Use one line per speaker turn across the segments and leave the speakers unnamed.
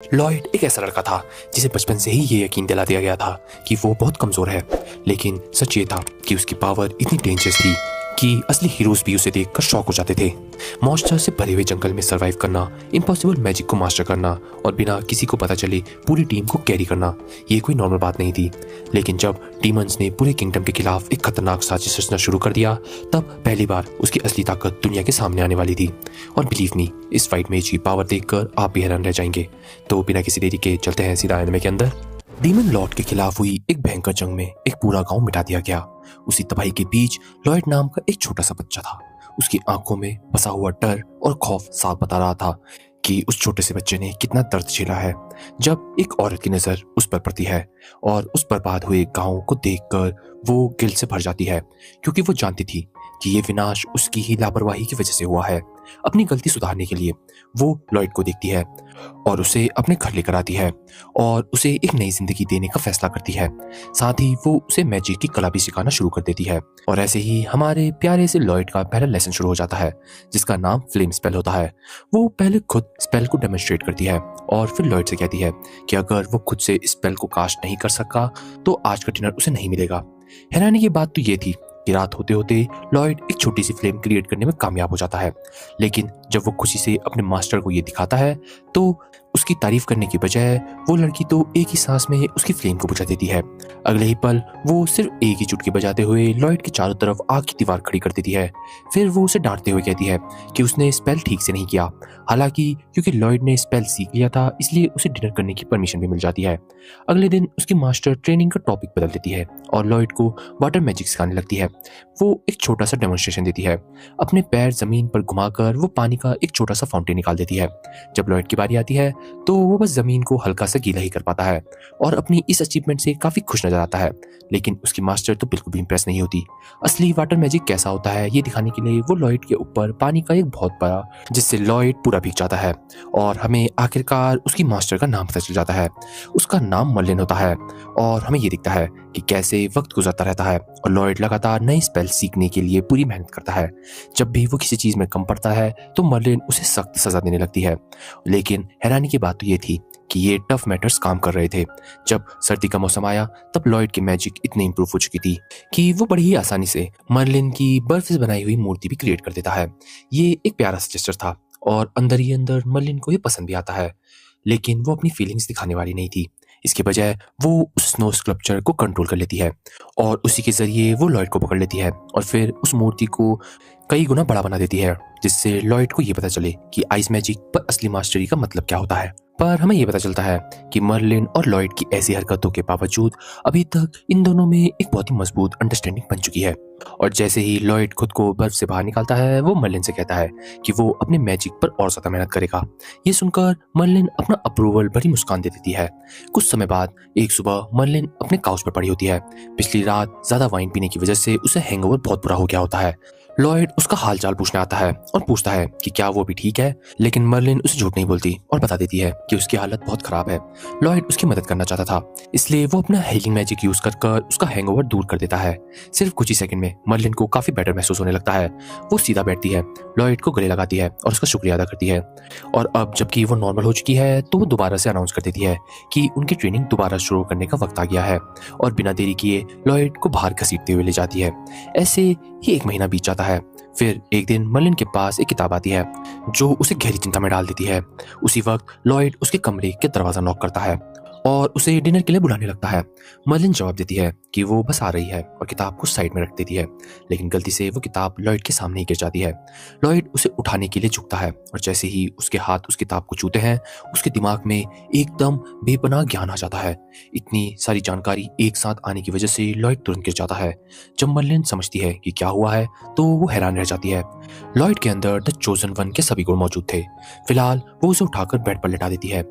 Lloyd एक ऐसा लड़का था जिसे बचपन से ही ये यकीन दिला दिया गया था कि वो बहुत कमजोर है, लेकिन सच ये था कि उसकी पावर इतनी डेंजरस थी कि असली हीरोज भी उसे देखकर शॉक हो जाते थे। मॉन्स्टर से भरे हुए जंगल में सरवाइव करना, इम्पॉसिबल मैजिक को मास्टर करना और बिना किसी को पता चले पूरी टीम को कैरी करना, ये कोई नॉर्मल बात नहीं थी। लेकिन जब डीमंस ने पूरे किंगडम के खिलाफ एक खतरनाक साजिश रचना शुरू कर दिया, तब पहली बार उसकी असली ताकत दुनिया के सामने आने वाली थी। और बिलीव मी, इस फाइट में की पावर देखकर आप भी हैरान रह जाएंगे। तो बिना किसी देरी के चलते हैं सीधा एनिमे के अंदर। डीमन लॉर्ड के खिलाफ हुई एक भयंकर जंग में एक पूरा गांव मिटा दिया गया। उसी तबाही के बीच लॉयड नाम का एक छोटा सा बच्चा था। उसकी आंखों में बसा हुआ डर और खौफ साफ बता रहा था कि उस छोटे से बच्चे ने कितना दर्द झेला है। जब एक औरत की नजर उस पर पड़ती है और उस बर्बाद हुए गांव को देखकर वो गिल्ट से भर जाती है, क्योंकि वो जानती थी कि ये विनाश उसकी ही लापरवाही की वजह से हुआ है। अपनी गलती सुधारने के लिए वो लॉयड को देखती है और उसे अपने घर लेकर आती है और उसे एक नई जिंदगी देने का फैसला करती है। साथ ही वो उसे मैजिक की कला भी सिखाना शुरू कर देती है। और ऐसे ही हमारे प्यारे से लॉयड का पहला लेसन शुरू हो जाता है, जिसका नाम फ्लेम स्पेल होता है। वो पहले खुद स्पेल को डेमोन्स्ट्रेट करती है और फिर लॉयड से कहती है कि अगर वो खुद से स्पेल को कास्ट नहीं कर सका तो आज का डिनर उसे नहीं मिलेगा। हैरानी की बात तो ये थी कि रात होते होते लॉयड एक छोटी सी फ्लेम क्रिएट करने में कामयाब हो जाता है। लेकिन जब वो खुशी से अपने मास्टर को ये दिखाता है तो उसकी तारीफ करने की बजाय वो लड़की तो एक ही सांस में उसकी फ्लेम को बुझा देती है। अगले ही पल वो सिर्फ एक ही चुटकी बजाते हुए लॉयड के चारों तरफ आग की दीवार खड़ी कर देती है। फिर वो उसे डांटते हुए कहती है कि उसने स्पेल ठीक से नहीं किया। हालांकि क्योंकि लॉयड ने स्पेल सीख लिया था, इसलिए उसे डिनर करने की परमिशन भी मिल जाती है। अगले दिन उसकी मास्टर ट्रेनिंग का टॉपिक बदल देती है और लॉयड को वाटर मैजिक सिखाने लगती है। वो एक छोटा सा डेमोन्स्ट्रेशन देती है। अपने पैर जमीन पर घुमाकर वो पानी का एक छोटा सा फाउंटेन निकाल देती है। जब लॉयड की बारी आती है तो वो बस जमीन को हल्का सा गीला ही कर पाता है और अपनी इस अचीवमेंट से काफी खुश नजर आता है। लेकिन उसकी मास्टर तो बिल्कुल भी इंप्रेस नहीं होती। असली वाटर मैजिक कैसा होता है ये दिखाने के लिए वो लॉयड के ऊपर पानी का एक बहुत बड़ा, जिससे लॉयड पूरा भीग जाता है और हमें आखिरकार उसकी मास्टर का नाम पता चल जाता है। उसका नाम मर्लिन होता है और हमें ये दिखता है कि कैसे वक्त गुजरता रहता है और लॉयड लगातार नए स्पेल सीखने के लिए पूरी मेहनत करता है। जब भी वो किसी चीज में कम पड़ता है तो मर्लिन उसे सख्त सजा देने लगती है। लेकिन हैरानी की बात तो ये थी कि ये टफ मैटर्स काम कर रहे थे। जब सर्दी का मौसम आया तब लॉयड की मैजिक इतनी इंप्रूव हो चुकी थी कि वो बड़ी ही आसानी से मर्लिन की बर्फ से बनाई हुई मूर्ति भी क्रिएट कर देता है। ये एक प्यारा सा जेस्चर था और अंदर ही अंदर मर्लिन को ये पसंद भी आता है। लेकिन वो अपनी फीलिंग्स दिखाने वाली नहीं थी। इसके बजाय वो उस स्नो स्कल्पचर को कंट्रोल कर लेती है और उसी के जरिए वो लॉयड को पकड़ लेती है और फिर उस मूर्ति को कई गुना बड़ा बना देती है, जिससे लॉयड को ये पता चले कि आइस मैजिक पर असली मास्टरी का मतलब क्या होता है। पर हमें ये पता चलता है कि मर्लिन और लॉयड की ऐसी हरकतों के बावजूद अभी तक इन दोनों में एक बहुत ही मजबूत अंडरस्टैंडिंग बन चुकी है। और जैसे ही लॉयड खुद को बर्फ से बाहर निकालता है वो मर्लिन से कहता है कि वो अपने मैजिक पर और ज्यादा मेहनत करेगा। ये सुनकर मर्लिन अपना अप्रूवल भरी मुस्कान दे देती है। कुछ समय बाद एक सुबह मर्लिन अपने काउच पर पड़ी होती है। पिछली रात ज्यादा वाइन पीने की वजह से उसे हैंगओवर बहुत बुरा हो गया होता है। लॉयड उसका हालचाल पूछने आता है और पूछता है कि क्या वो भी ठीक है, लेकिन मर्लिन उसे झूठ नहीं बोलती और बता देती है कि उसकी हालत बहुत खराब है। लॉयड उसकी मदद करना चाहता था, इसलिए वो अपना हीलिंग मैजिक यूज कर उसका हैंगओवर दूर कर देता है। सिर्फ कुछ ही सेकंड में मर्लिन को काफी बेटर महसूस होने लगता है। वो सीधा बैठती है, लॉयड को गले लगाती है और उसका शुक्रिया अदा करती है। और अब जबकि वो नॉर्मल हो चुकी है तो वो दोबारा से अनाउंस कर देती है कि उनकी ट्रेनिंग दोबारा शुरू करने का वक्त आ गया है और बिना देरी किए लॉयड को बाहर घसीटते हुए ले जाती है। ऐसे ही एक महीना बीत जाता है। फिर एक दिन मर्लिन के पास एक किताब आती है जो उसे गहरी चिंता में डाल देती है। उसी वक्त लॉयड उसके कमरे के दरवाजा नॉक करता है और उसे डिनर के लिए बुलाने लगता है। मर्लिन जवाब देती है कि वो बस आ रही है और किताब को साइड में रख देती है, लेकिन गलती से वो किताब लॉयड के सामने ही गिर जाती है। लॉयड उसे उठाने के लिए झुकता है और जैसे ही उसके हाथ उस किताब को छूते हैं उसके दिमाग में एकदम बेपनाह ज्ञान आ जाता है। इतनी सारी जानकारी एक साथ आने की वजह से लॉयड तुरंत गिर जाता है। जब मर्लिन समझती है कि क्या हुआ है तो वो हैरान रह जाती है। लॉयड के अंदर द चोजन वन के सभी गुण मौजूद थे। फिलहाल वो उसे उठाकर बेड पर लेटा देती है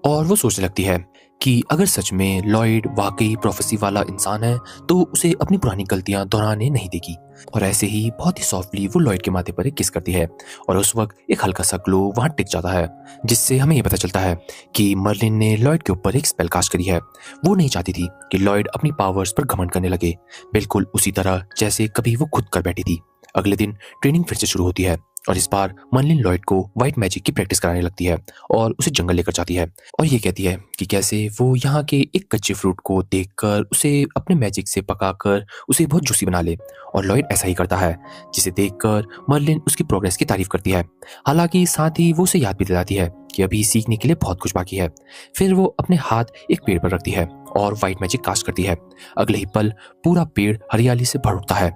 और वो सोचने लगती है कि अगर सच में लॉयड वाकई प्रोफेसी वाला इंसान है तो उसे अपनी पुरानी गलतियां दोहराने नहीं देगी। और ऐसे ही बहुत ही सॉफ्टली वो लॉयड के माथे पर एक किस करती है और उस वक्त एक हल्का सा ग्लो वहां टिक जाता है, जिससे हमें ये पता चलता है कि मर्लिन ने लॉयड के ऊपर एक स्पेल कास्ट करी है। वो नहीं चाहती थी कि लॉयड अपनी पावर्स पर घमंड करने लगे, बिल्कुल उसी तरह जैसे कभी वो खुद कर बैठी थी। अगले दिन ट्रेनिंग फिर से शुरू होती है और इस बार मर्लिन लॉयड को व्हाइट मैजिक की प्रैक्टिस कराने लगती है और उसे जंगल लेकर जाती है और ये कहती है कि कैसे वो यहाँ के एक कच्चे फ्रूट को देखकर उसे अपने मैजिक से पकाकर उसे बहुत जूसी बना ले। और लॉयड ऐसा ही करता है, जिसे देखकर मर्लिन उसकी प्रोग्रेस की तारीफ करती है। हालांकि साथ ही वो उसे याद भी दिलाती है कि अभी सीखने के लिए बहुत कुछ बाकी है। फिर वो अपने हाथ एक पेड़ पर रखती है और व्हाइट मैजिक कास्ट करती है। अगले ही पल पूरा पेड़ हरियाली से भर उठता है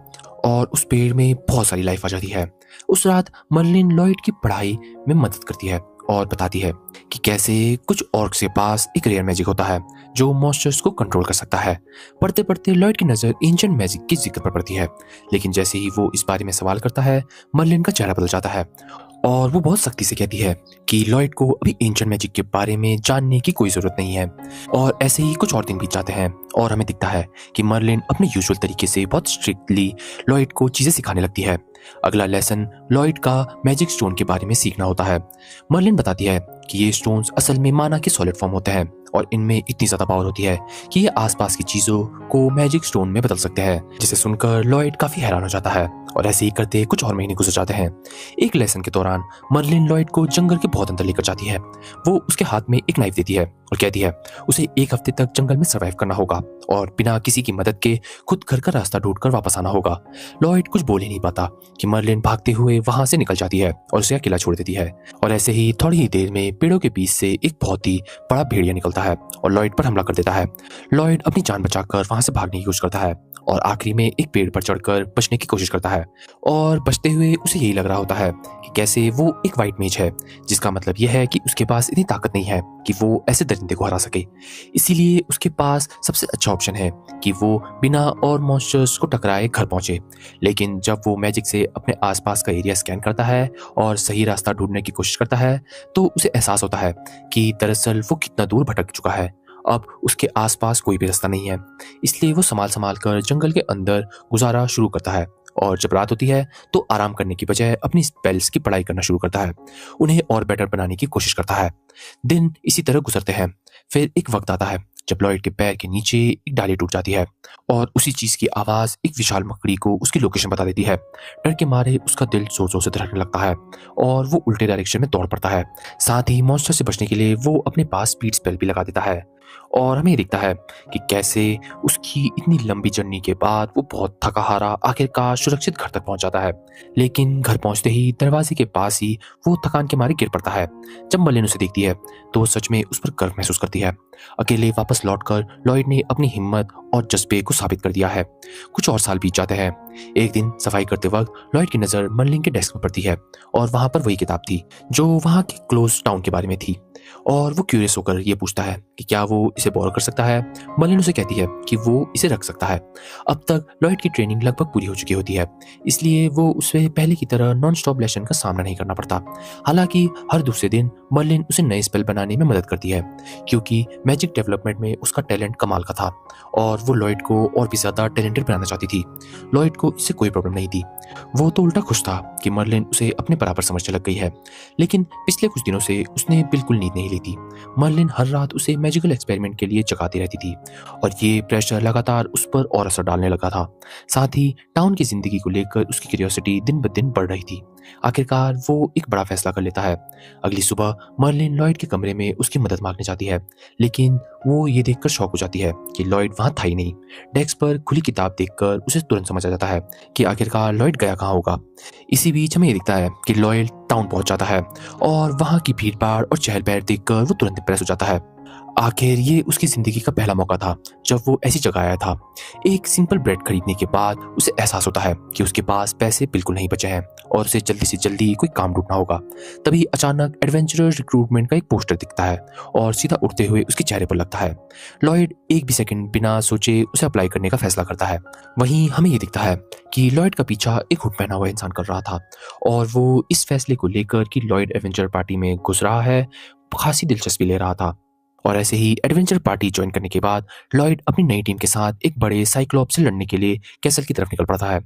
और उस पेड़ में बहुत सारी लाइफ आ जाती है। उस रात मर्लिन लॉयड की पढ़ाई में मदद करती है और बताती है कि कैसे कुछ ऑर्क्स के पास एक रेयर मैजिक होता है जो मॉन्स्टर्स को कंट्रोल कर सकता है। पढ़ते पढ़ते लॉयड की नजर एंशिएंट मैजिक के जिक्र पर पड़ती है, लेकिन जैसे ही वो इस बारे में सवाल करता है मर्लिन का चेहरा बदल जाता है और वो बहुत सख्ती से कहती है कि लॉयड को अभी एंशिएंट मैजिक के बारे में जानने की कोई जरूरत नहीं है। और ऐसे ही कुछ और दिन बीत जाते हैं और हमें दिखता है कि मर्लिन अपने यूजुअल तरीके से बहुत स्ट्रिक्टली लॉयड को चीजें सिखाने लगती है। अगला लेसन लॉयड का मैजिक स्टोन के बारे में सीखना होता है। मर्लिन बताती है कि ये स्टोन्स असल में माना के सॉलिड फॉर्म होते हैं और इनमें इतनी ज्यादा पावर होती है कि ये आसपास की चीजों को मैजिक स्टोन में बदल सकते हैं, जिसे सुनकर लॉयड काफी हैरान हो जाता है। और ऐसे ही करते कुछ और महीने गुजर जाते हैं। एक लेसन के दौरान मर्लिन लॉयड को जंगल के बहुत अंदर लेकर जाती है। वो उसके हाथ में एक नाइफ देती है और कहती है उसे एक हफ्ते तक जंगल में सर्वाइव करना होगा और बिना किसी की मदद के खुद घर का रास्ता ढूंढकर वापस आना होगा। लॉयड कुछ बोल ही नहीं पाता कि मर्लिन भागते हुए वहां से निकल जाती है और उसे अकेला छोड़ देती है। और ऐसे ही थोड़ी ही देर में पेड़ों के बीच से एक बहुत ही बड़ा भेड़िया निकलता है और लॉयड पर हमला कर देता है। लॉयड अपनी जान बचाकर वहां से भागने की कोशिश करता है और आखिरी में एक पेड़ पर चढ़कर बचने की कोशिश करता है। और बचते हुए उसे यही लग रहा होता है कि कैसे वो एक व्हाइट मेज है, जिसका मतलब यह है कि उसके पास इतनी ताकत नहीं है कि वो ऐसे दरिंदे को हरा सके। इसीलिए उसके पास सबसे अच्छा ऑप्शन है कि वो बिना और मॉन्स्टर्स को टकराए घर पहुंचे। लेकिन जब वो मैजिक से अपने आसपास का एरिया स्कैन करता है और सही रास्ता ढूंढने की कोशिश करता है तो उसे एहसास होता है कि दरअसल वो कितना दूर भटक चुका है। अब उसके आसपास कोई भी रास्ता नहीं है, इसलिए वो संभाल संभाल कर जंगल के अंदर गुजारा शुरू करता है। और जब रात होती है तो आराम करने की बजाय अपनी स्पेल्स की पढ़ाई करना शुरू करता है, उन्हें और बेटर बनाने की कोशिश करता है। दिन इसी तरह गुजरते हैं। फिर एक वक्त आता है जब लॉयड के पैर के नीचे एक डाली टूट जाती है और उसी चीज की आवाज एक विशाल मकड़ी को उसकी लोकेशन बता देती है। डर के मारे उसका दिल जोर जोर से धड़कने लगता है और वो उल्टे डायरेक्शन में दौड़ पड़ता है। साथ ही मॉन्स्टर से बचने के लिए वो अपने पास स्पीड स्पेल भी लगा देता है। और हमें दिखता है कि कैसे उसकी इतनी लंबी जर्नी के बाद वो बहुत थका हारा आखिरकार सुरक्षित घर तक पहुंच जाता है। लेकिन घर पहुंचते ही दरवाजे के पास ही वो थकान के मारे गिर पड़ता है। जब मर्लिन उसे देखती है तो वो सच में उस पर गर्व महसूस करती है। अकेले वापस लौटकर लॉयड ने अपनी हिम्मत और जज्बे को साबित कर दिया है। कुछ और साल बीत जाते हैं। एक दिन सफाई करते वक्त लॉयड की नजर मर्लिन के डेस्क पर पड़ती है और वहां पर वही किताब थी जो वहां के क्लोज टाउन के बारे में थी। और वो क्यूरियस होकर ये पूछता है कि क्या वो इसे बोरो कर सकता है। मर्लिन उसे कहती है कि वो इसे रख सकता है। अब तक लॉयड की ट्रेनिंग लगभग पूरी हो चुकी होती है, इसलिए वो उसे पहले की तरह नॉन स्टॉप लेसन का सामना नहीं करना पड़ता। हालांकि हर दूसरे दिन मर्लिन उसे नए स्पेल बनाने में मदद करती है, क्योंकि मैजिक डेवलपमेंट में उसका टैलेंट कमाल का था और वो लॉयड को और भी ज्यादा टैलेंटेड बनाना चाहती थी। लॉयड को इससे कोई प्रॉब्लम नहीं थी। वो तो उल्टा खुश था कि मर्लिन उसे अपने बराबर समझने लग गई है। लेकिन पिछले कुछ दिनों से उसने बिल्कुल नींद नहीं ली थी। मर्लिन हर रात उसे मैजिकल एक्सपेरिमेंट के लिए जगाती रहती थी और ये प्रेशर लगातार उस पर और असर डालने लगा था। साथ ही टाउन की जिंदगी को लेकर उसकी क्यूरियोसिटी दिन ब दिन बढ़ रही थी। आखिरकार वो एक बड़ा फैसला कर लेता है। अगली सुबह मर्लिन लॉयड के कमरे में उसकी मदद मांगने जाती है, लेकिन वो ये देखकर शॉक हो जाती है कि लॉयड वहां था ही नहीं। डेस्क पर खुली किताब देखकर उसे तुरंत समझ आ जाता है कि आखिरकार लॉयड गया कहाँ होगा। इसी बीच हमें ये दिखता है कि लॉयड टाउन पहुंच जाता है और वहां की भीड़ भाड़ और चहल पहल देखकर वो तुरंत इंप्रेस हो जाता है। आखिर ये उसकी जिंदगी का पहला मौका था जब वो ऐसी जगह आया था। एक सिंपल ब्रेड खरीदने के बाद उसे एहसास होता है कि उसके पास पैसे बिल्कुल नहीं बचे हैं और उसे जल्दी से जल्दी कोई काम ढूंढना होगा। तभी अचानक एडवेंचरर रिक्रूटमेंट का एक पोस्टर दिखता है और सीधा उड़ते हुए उसके चेहरे पर लगता है। लॉयड एक भी सेकंड बिना सोचे उसे अप्लाई करने का फैसला करता है। वहीं हमें ये दिखता है कि लॉयड का पीछा एक हुड पहना हुआ इंसान कर रहा था और वो इस फैसले को लेकर कि लॉयड एडवेंचर पार्टी में घुस रहा है खासी दिलचस्पी ले रहा था। और ऐसे ही एडवेंचर पार्टी ज्वाइन करने के बाद लॉयड अपनी नई टीम के साथ एक बड़े साइक्लॉप्स से लड़ने के लिए कैसल की तरफ निकल पड़ता है।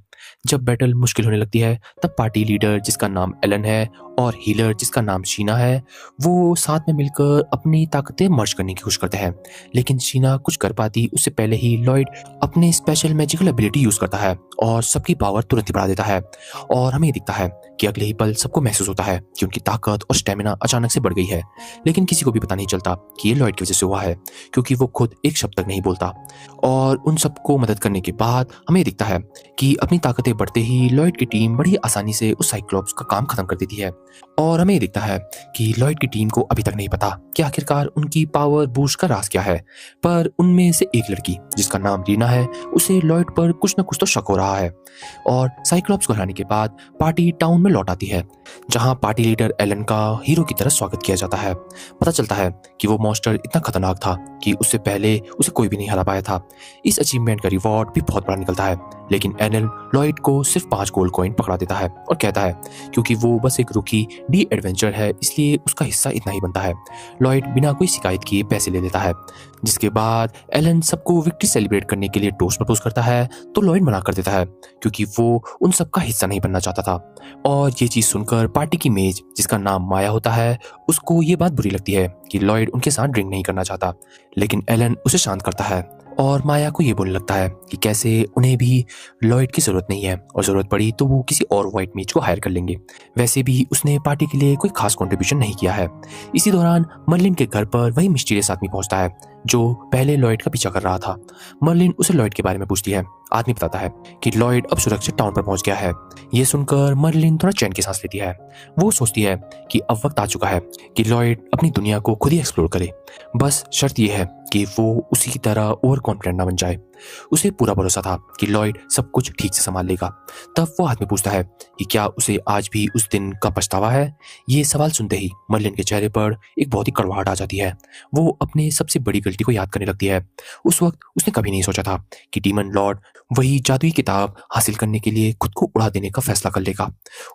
जब बैटल मुश्किल होने लगती है तब पार्टी लीडर, जिसका नाम एलन है और हीलर जिसका नाम शीना है वो साथ में मिलकर अपनी ताकतें मर्ज करने की कोशिश करते हैं। लेकिन शीना कुछ कर पाती उससे पहले ही लॉयड अपने स्पेशल मैजिकल एबिलिटी यूज करता है और सबकी पावर तुरंत ही बढ़ा देता है। और हमें दिखता है कि अगले ही पल सबको महसूस होता है कि उनकी ताकत और स्टेमिना अचानक से बढ़ गई है। लेकिन किसी को भी पता नहीं चलता कि ये लॉयड की वजह से हुआ है, क्योंकि वो खुद एक शब्द तक नहीं बोलता। और उन सबको मदद करने के बाद हमें दिखता है कि अपनी ताकतें बढ़ते ही लॉयड की टीम बड़ी आसानी से उस साइक्लोप्स का काम खत्म कर देती है। और हमें दिखता है कि लॉयड की टीम को अभी तक नहीं पता कि आखिरकार उनकी पावर बूस्ट का राज क्या है, पर उनमें से एक लड़की जिसका नाम रीना है उसे लॉयड पर कुछ न कुछ तो शक हो रहा है। और साइक्लोप्स को हराने के बाद पार्टी टाउन में लौट आती है, जहां पार्टी लीडर एलन का हीरो की तरह स्वागत किया जाता है। पता चलता है कि वो मॉन्स्टर इतना खतरनाक था कि उससे पहले उसे कोई भी नहीं हरा पाया था। इस अचीवमेंट का रिवॉर्ड भी बहुत बड़ा निकलता है, लेकिन एलन लॉयड को सिर्फ 5 गोल्ड कॉइन पकड़ा देता है और कहता है क्योंकि वो बस एक रुकी डी एडवेंचर है इसलिए उसका हिस्सा इतना ही बनता है। लॉयड बिना कोई शिकायत किए पैसे ले लेता है, जिसके बाद एलन सबको विक्ट्री सेलिब्रेट करने के लिए टोस्ट प्रपोज करता है, तो लॉयड मना कर देता है क्योंकि वो उन सबका हिस्सा नहीं बनना चाहता था। और ये चीज सुनकर पार्टी की मेज जिसका नाम माया होता है उसको ये बात बुरी लगती है कि लॉयड उनके साथ ड्रिंक नहीं करना चाहता, लेकिन एलन उसे शांत करता है और माया को ये बोलने लगता है कि कैसे उन्हें भी लॉयड की जरूरत नहीं है और जरूरत पड़ी तो वो किसी और व्हाइट मेज को हायर कर लेंगे। वैसे भी उसने पार्टी के लिए कोई खास कंट्रीब्यूशन नहीं किया है। इसी दौरान मर्लिन के घर पर वही मिस्टीरियस आदमी पहुंचता है जो पहले लॉयड का पीछा कर रहा था। मर्लिन उसे लॉयड के बारे में पूछती है। आदमी बताता है कि लॉयड अब सुरक्षित टाउन पर पहुंच गया है। ये सुनकर मर्लिन थोड़ा चैन की सांस लेती है। वो सोचती है कि अब वक्त आ चुका है कि लॉयड अपनी दुनिया को खुद ही एक्सप्लोर करे, बस शर्त यह है कि वो उसी की तरह ओवर कॉन्फिडेंट ना बन जाए। उसे पूरा भरोसा था कि लॉयड सब कुछ ठीक से संभाल लेगा। तब वो आदमी पूछता है कि क्या उसे आज भी उस दिन का पछतावा है। ये सवाल सुनते ही मर्लिन के चेहरे पर एक बहुत ही कड़वाहट आ जाती है। वो अपने सबसे बड़ी गलती को याद करने लगती है। उस वक्त उसने कभी नहीं सोचा था कि डीमन लॉर्ड वही जादुई किताब हासिल करने के लिए खुद को उड़ा देने का फैसला कर लेगा।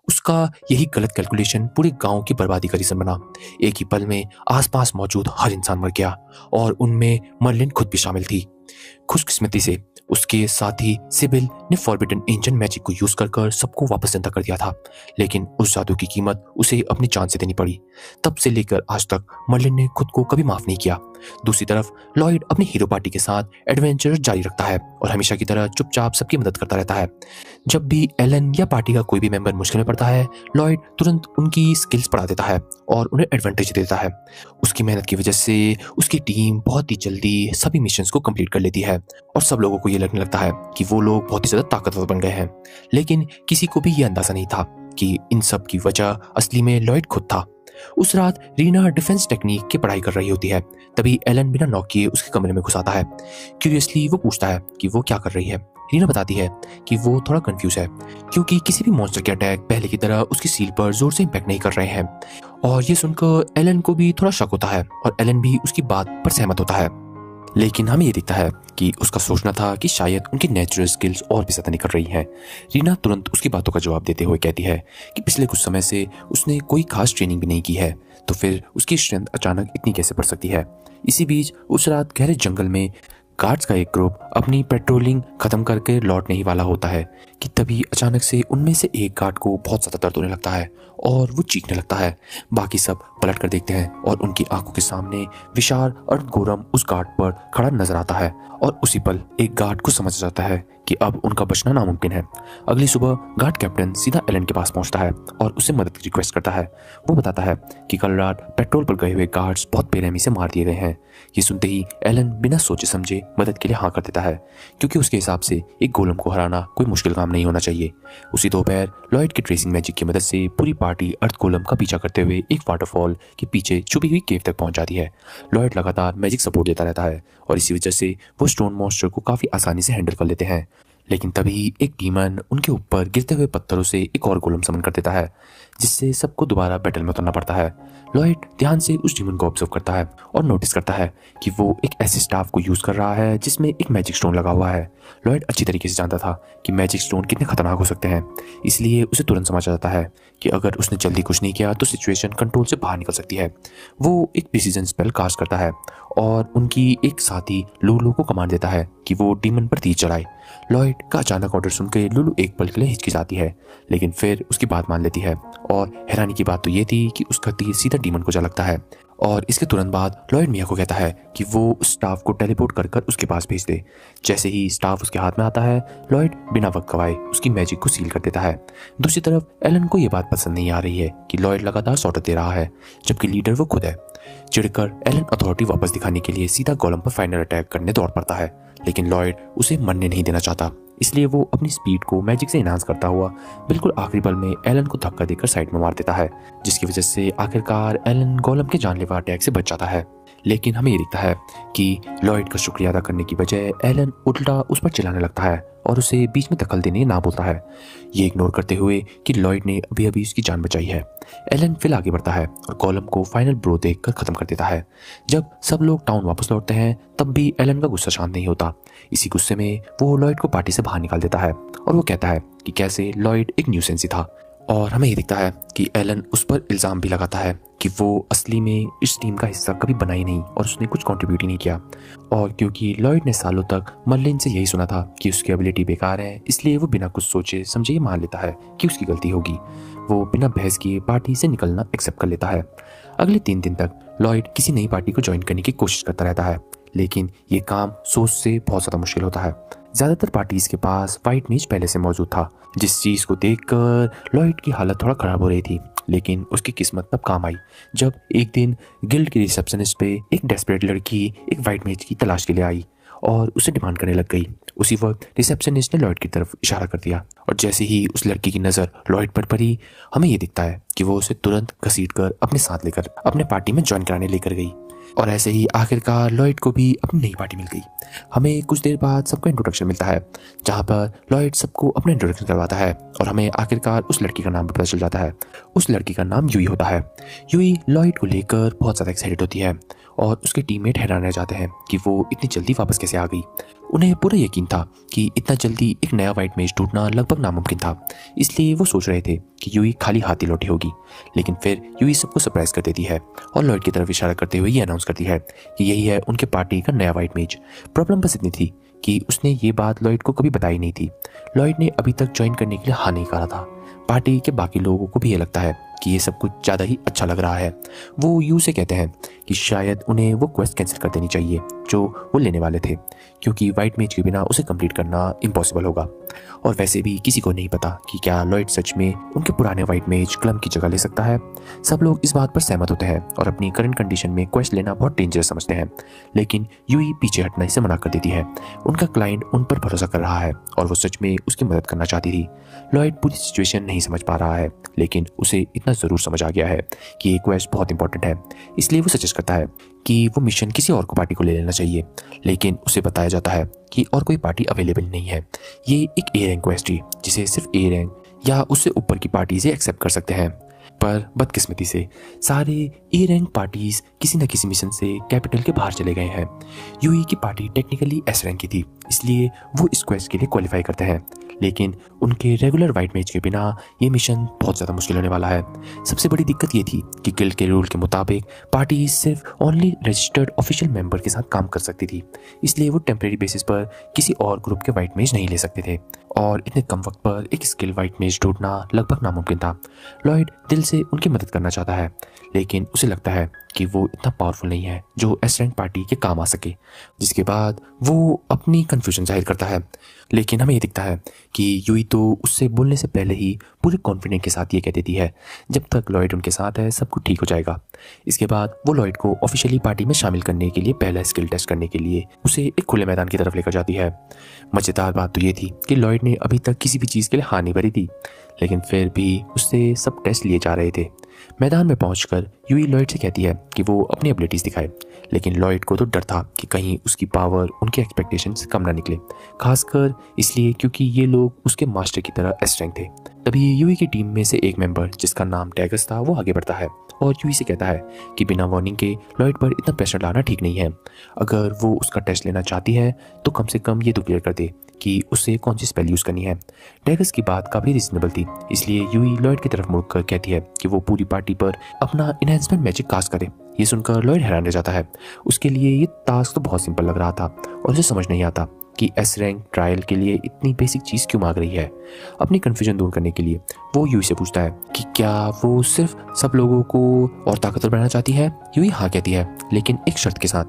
उसका यही गलत कैलकुलेशन पूरे गांव की बर्बादी का रीजन बना। एक ही पल में आसपास मौजूद हर इंसान मर गया और उनमें मर्लिन खुद भी शामिल थी। खुशकिस्मती से उसके साथी सिबिल ने फॉरबिडन एंजेंट मैजिक को यूज कर सबको वापस जिंदा कर दिया था, लेकिन उस जादू की कीमत उसे अपनी जान से देनी पड़ी। तब से लेकर आज तक मर्लिन ने खुद को कभी माफ नहीं किया। दूसरी तरफ लॉयड अपनी हीरो पार्टी के साथ एडवेंचर जारी रखता है और हमेशा की तरह चुपचाप सबकी मदद करता रहता है। जब भी एलन या पार्टी का कोई भी मेंबर मुश्किल में पड़ता है, लॉयड तुरंत उनकी स्किल्स बढ़ा देता है और उन्हें एडवांटेज देता है। उसकी मेहनत की वजह से उसकी टीम बहुत ही जल्दी सभी मिशंस को कंप्लीट कर लेती है और सब लोगों को ये लगने लगता है कि वो लोग बहुत ही ज्यादा ताकतवर बन गए हैं। लेकिन किसी को भी ये अंदाजा नहीं था कि इन सब की वजह असली में लॉयड खुद था। उस रात रीना डिफेंस टेक्निक की पढ़ाई कर रही होती है। तभी एलन बिना नॉक किए उसके कमरे में घुस आता है। क्यूरियसली वो पूछता है कि वो क्या कर रही है। रीना बताती है कि वो थोड़ा कंफ्यूज है क्योंकि किसी भी मॉन्स्टर के अटैक पहले की तरह उसकी सील पर जोर से इंपैक्ट नहीं कर रहे हैं। और ये सुनकर एलन को भी थोड़ा शक होता है और एलन भी उसकी बात पर सहमत होता है। लेकिन हमें ये दिखता है कि उसका सोचना था कि शायद उनकी नेचुरल स्किल्स और भी ज्यादा निकल रही हैं। रीना तुरंत उसकी बातों का जवाब देते हुए कहती है कि पिछले कुछ समय से उसने कोई खास ट्रेनिंग भी नहीं की है, तो फिर उसकी स्ट्रेंथ अचानक इतनी कैसे बढ़ सकती है। इसी बीच उस रात गहरे जंगल में गार्ड्स का एक ग्रुप अपनी पेट्रोलिंग खत्म करके लौटने ही वाला होता है कि तभी अचानक से उनमें से एक गार्ड को बहुत ज्यादा दर्द होने लगता है और वो चीखने लगता है। बाकी सब पलट कर देखते हैं और उनकी आंखों के सामने विशाल अर्धगोरम उस गार्ड पर खड़ा नजर आता है और उसी पल एक गार्ड को समझ जाता है कि अब उनका बचना नामुमकिन है। अगली सुबह गार्ड कैप्टन सीधा एलन के पास पहुंचता है और उससे मदद की रिक्वेस्ट करता है। वो बताता है कि कल रात पेट्रोल पर गए हुए गार्ड्स बहुत बेरहमी से मार दिए गए हैं। ये सुनते ही एलन बिना सोचे समझे मदद के लिए हाँ कर देता है, क्योंकि उसके हिसाब से एक गोलम को हराना कोई मुश्किल काम नहीं होना चाहिए। उसी दोपहर लॉयड के ट्रेसिंग मैजिक की मदद से पूरी पार्टी अर्थ गोलम का पीछा करते हुए एक वाटरफॉल के पीछे छुपी हुई केव तक पहुंच जाती है। लॉयड लगातार मैजिक सपोर्ट देता रहता है और इसी वजह से वो स्टोन मॉन्स्टर को काफी आसानी से हैंडल कर लेते हैं। लेकिन तभी एक डीमन उनके ऊपर गिरते हुए पत्थरों से एक और गोलम समन कर देता है, जिससे सबको दोबारा बैटल में उतरना पड़ता है। लॉयड ध्यान से उस डीमन को ऑब्जर्व करता है और नोटिस करता है कि वो एक ऐसे स्टाफ को यूज कर रहा है जिसमें एक मैजिक स्टोन लगा हुआ है। लॉयड अच्छी तरीके से जानता था कि मैजिक स्टोन कितने खतरनाक हो सकते हैं, इसलिए उसे तुरंत समझ आ जाता है कि अगर उसने जल्दी कुछ नहीं किया तो सिचुएशन कंट्रोल से बाहर निकल सकती है। वो एक प्रिसीजन स्पेल कास्ट करता है और उनकी एक साथी लुलू को कमांड देता है कि वो डीमन पर तीर चलाए। लॉयड का अचानक ऑर्डर सुनकर लुलू एक पल के लिए हिचकिचाती है, लेकिन फिर उसकी बात मान लेती है और हैरानी की बात तो ये थी कि उसका तीर सीधा डीमन को जा लगता है और इसके तुरंत बाद लॉयड मिया को कहता है कि वो उस स्टाफ को टेलीपोर्ट कर कर उसके पास भेज दे। जैसे ही स्टाफ उसके हाथ में आता है, लॉयड बिना वक्त गवाए उसकी मैजिक को सील कर देता है। दूसरी तरफ एलन को यह बात पसंद नहीं आ रही है कि लॉयड लगातार सॉर्टर दे रहा है जबकि लीडर वो खुद है। चिढ़कर एलन अथॉरिटी वापस दिखाने के लिए सीधा गोलम पर फाइनल अटैक करने दौड़ पड़ता है, लेकिन लॉयड उसे मरने नहीं देना चाहता, इसलिए वो अपनी स्पीड को मैजिक से इनहांस करता हुआ बिल्कुल आखिरी पल में एलन को धक्का देकर साइड में मार देता है, जिसकी वजह से आखिरकार एलन गोलम के जानलेवा अटैक से बच जाता है। लेकिन हमें ये दिखता है कि लॉयड का शुक्रिया अदा करने की बजाय एलन उल्टा उस पर चिल्लाने लगता है और उसे बीच में दखल देने ना बोलता है, ये इग्नोर करते हुए कि लॉयड ने अभी अभी उसकी जान बचाई है। एलन फिर आगे बढ़ता है और गोलम को फाइनल ब्रो देखकर खत्म कर देता है। जब सब लोग टाउन वापस लौटते हैं तब भी एलन का गुस्सा शांत नहीं होता। इसी गुस्से में वो लॉयड को पार्टी से बाहर निकाल देता है और वो कहता है कि कैसे लॉयड एक न्यूसेंस ही था। और हमें ये दिखता है कि एलन उस पर इल्ज़ाम भी लगाता है कि वो असली में इस टीम का हिस्सा कभी बना ही नहीं और उसने कुछ कंट्रीब्यूट ही नहीं किया। और क्योंकि लॉयड ने सालों तक मर्लिन से यही सुना था कि उसकी एबिलिटी बेकार है, इसलिए वो बिना कुछ सोचे समझे ये मान लेता है कि उसकी गलती होगी। वो बिना बहस किए पार्टी से निकलना एक्सेप्ट कर लेता है। अगले 3 दिन तक लॉयड किसी नई पार्टी को ज्वाइन करने की कोशिश करता रहता है, लेकिन ये काम सोच से बहुत ज़्यादा मुश्किल होता है। ज़्यादातर पार्टीज के पास वाइट मेज पहले से मौजूद था, जिस चीज़ को देखकर लॉयड की हालत थोड़ा ख़राब हो रही थी। लेकिन उसकी किस्मत तब काम आई जब एक दिन गिल्ड की रिसेप्शनिस्ट पे एक डेस्परेट लड़की एक वाइट मेज की तलाश के लिए आई और उसे डिमांड करने लग गई। उसी वक्त रिसेप्शनिस्ट ने लॉयड की तरफ इशारा कर दिया और जैसे ही उस लड़की की नज़र लॉयड पर पड़ी, हमें ये दिखता है कि वो उसे तुरंत घसीटकर अपने साथ लेकर अपने पार्टी में ज्वाइन कराने लेकर गई। और ऐसे ही आखिरकार लॉयड को भी अपनी नई पार्टी मिल गई। हमें कुछ देर बाद सबको इंट्रोडक्शन मिलता है, जहाँ पर लॉयड सबको अपना इंट्रोडक्शन करवाता है और हमें आखिरकार उस लड़की का नाम भी पता चल जाता है। उस लड़की का नाम यूई होता है। यूई लॉयड को लेकर बहुत ज़्यादा एक्साइटेड होती है और उसके टीममेट हैरान रह जाते हैं कि वो इतनी जल्दी वापस कैसे आ गई। उन्हें पूरा यकीन था कि इतना जल्दी एक नया वाइट मेज ढूंढना लगभग नामुमकिन था, इसलिए वो सोच रहे थे कि यूई खाली हाथ ही लौटी होगी। लेकिन फिर यूई सबको सरप्राइज कर देती है और लॉयड की तरफ इशारा करते हुए ये अनाउंस करती है कि यही है उनके पार्टी का नया वाइट मेज। प्रॉब्लम बस इतनी थी कि उसने ये बात लॉयड को कभी बताई नहीं थी। लॉयड ने अभी तक ज्वाइन करने के लिए हाँ नहीं कहा था। पार्टी के बाकी लोगों को भी ये लगता है कि ये सब कुछ ज़्यादा ही अच्छा लग रहा है। वो यू से कहते हैं कि शायद उन्हें वो क्वेस्ट कैंसिल कर देनी चाहिए जो वो लेने वाले थे, क्योंकि वाइट मेज के बिना उसे कंप्लीट करना इम्पॉसिबल होगा। और वैसे भी किसी को नहीं पता कि क्या लॉयड सच में उनके पुराने वाइट मेज क्लम की जगह ले सकता है। सब लोग इस बात पर सहमत होते हैं और अपनी करंट कंडीशन में क्वेस्ट लेना बहुत डेंजरस समझते हैं, लेकिन यूई पीछे हटने से मना कर देती है। उनका क्लाइंट उन पर भरोसा कर रहा है और वो सच में उसकी मदद करना चाहती थी। लॉयड पूरी सिचुएशन नहीं समझ पा रहा है, लेकिन उसे इतना ज़रूर समझ आ गया है कि ये क्वेस्ट बहुत इंपॉर्टेंट है, इसलिए वो सजेस्ट करता है कि वो मिशन किसी और को पार्टी को ले लेना चाहिए। लेकिन उसे बताया जाता है कि और कोई पार्टी अवेलेबल नहीं है। ये एक ए रैंक क्वेस्ट है जिसे सिर्फ ए रैंक या उससे ऊपर की पार्टी से एक्सेप्ट कर सकते हैं। पर बदकिस्मती से सारे ए रैंक पार्टीज किसी न किसी मिशन से कैपिटल के बाहर चले गए हैं। यूई की पार्टी टेक्निकली एस रैंक की थी, इसलिए वो इस क्वेस्ट के लिए क्वालिफाई करते हैं, लेकिन उनके रेगुलर वाइट मेज के बिना ये मिशन बहुत ज़्यादा मुश्किल होने वाला है। सबसे बड़ी दिक्कत ये थी कि गिल्ड के रूल के मुताबिक पार्टी सिर्फ ओनली रजिस्टर्ड ऑफिशियल मेंबर के साथ काम कर सकती थी, इसलिए वो टेम्परेरी बेसिस पर किसी और ग्रुप के वाइट मेज नहीं ले सकते थे और इतने कम वक्त पर एक स्किल वाइट मेज ढूंढना लगभग नामुमकिन था। लॉयड दिल से उनकी मदद करना चाहता है, लेकिन उसे लगता है कि वो इतना पावरफुल नहीं है जो एस रैंक पार्टी के काम आ सके, जिसके बाद वो अपनी कन्फ्यूजन जाहिर करता है। लेकिन हमें ये दिखता है कि यूई तो उससे बोलने से पहले ही पूरे कॉन्फिडेंस के साथ ये कह देती है जब तक लॉयड उनके साथ है सब कुछ ठीक हो जाएगा। इसके बाद वो लॉयड को ऑफिशियली पार्टी में शामिल करने के लिए पहला स्किल टेस्ट करने के लिए उसे एक खुले मैदान की तरफ लेकर जाती है। मज़ेदार बात तो ये थी कि लॉयड ने अभी तक किसी भी चीज़ के लिए हाँ नहीं भरी थी, लेकिन फिर भी उससे सब टेस्ट लिए जा रहे थे। मैदान में पहुंचकर यूई लॉयड से कहती है कि वो अपनी एबिलिटीज़ दिखाए, लेकिन लॉयड को तो डर था कि कहीं उसकी पावर उनके एक्सपेक्टेशन से कम ना निकले, खासकर इसलिए क्योंकि ये लोग उसके मास्टर की तरह एस रैंक थे। तभी यूई की टीम में से एक मेंबर जिसका नाम टैगस था वो आगे बढ़ता है और यूई से कहता है कि बिना वार्निंग के लॉयड पर इतना प्रेशर डालना ठीक नहीं है। अगर वो उसका टेस्ट लेना चाहती है तो कम से कम ये तो क्लियर कर दे कि उसे कौन सी स्पेल यूज़ करनी है। टैगस की बात काफ़ी रीजनेबल थी, इसलिए यूई लॉयड की तरफ मुड़कर कहती है कि वो पूरी पार्टी पर अपना इनहेंसमेंट मैजिक कास्ट करे। ये सुनकर लॉयड हैरान रह जाता है। उसके लिए ये टास्क तो बहुत सिंपल लग रहा था और उसे समझ नहीं आता कि एस रैंक ट्रायल के लिए इतनी बेसिक चीज़ क्यों मांग रही है। अपनी कन्फ्यूजन दूर करने के लिए वो यूई से पूछता है कि क्या वो सिर्फ सब लोगों को और ताकतवर बनाना चाहती है। यूई हाँ कहती है, लेकिन एक शर्त के साथ,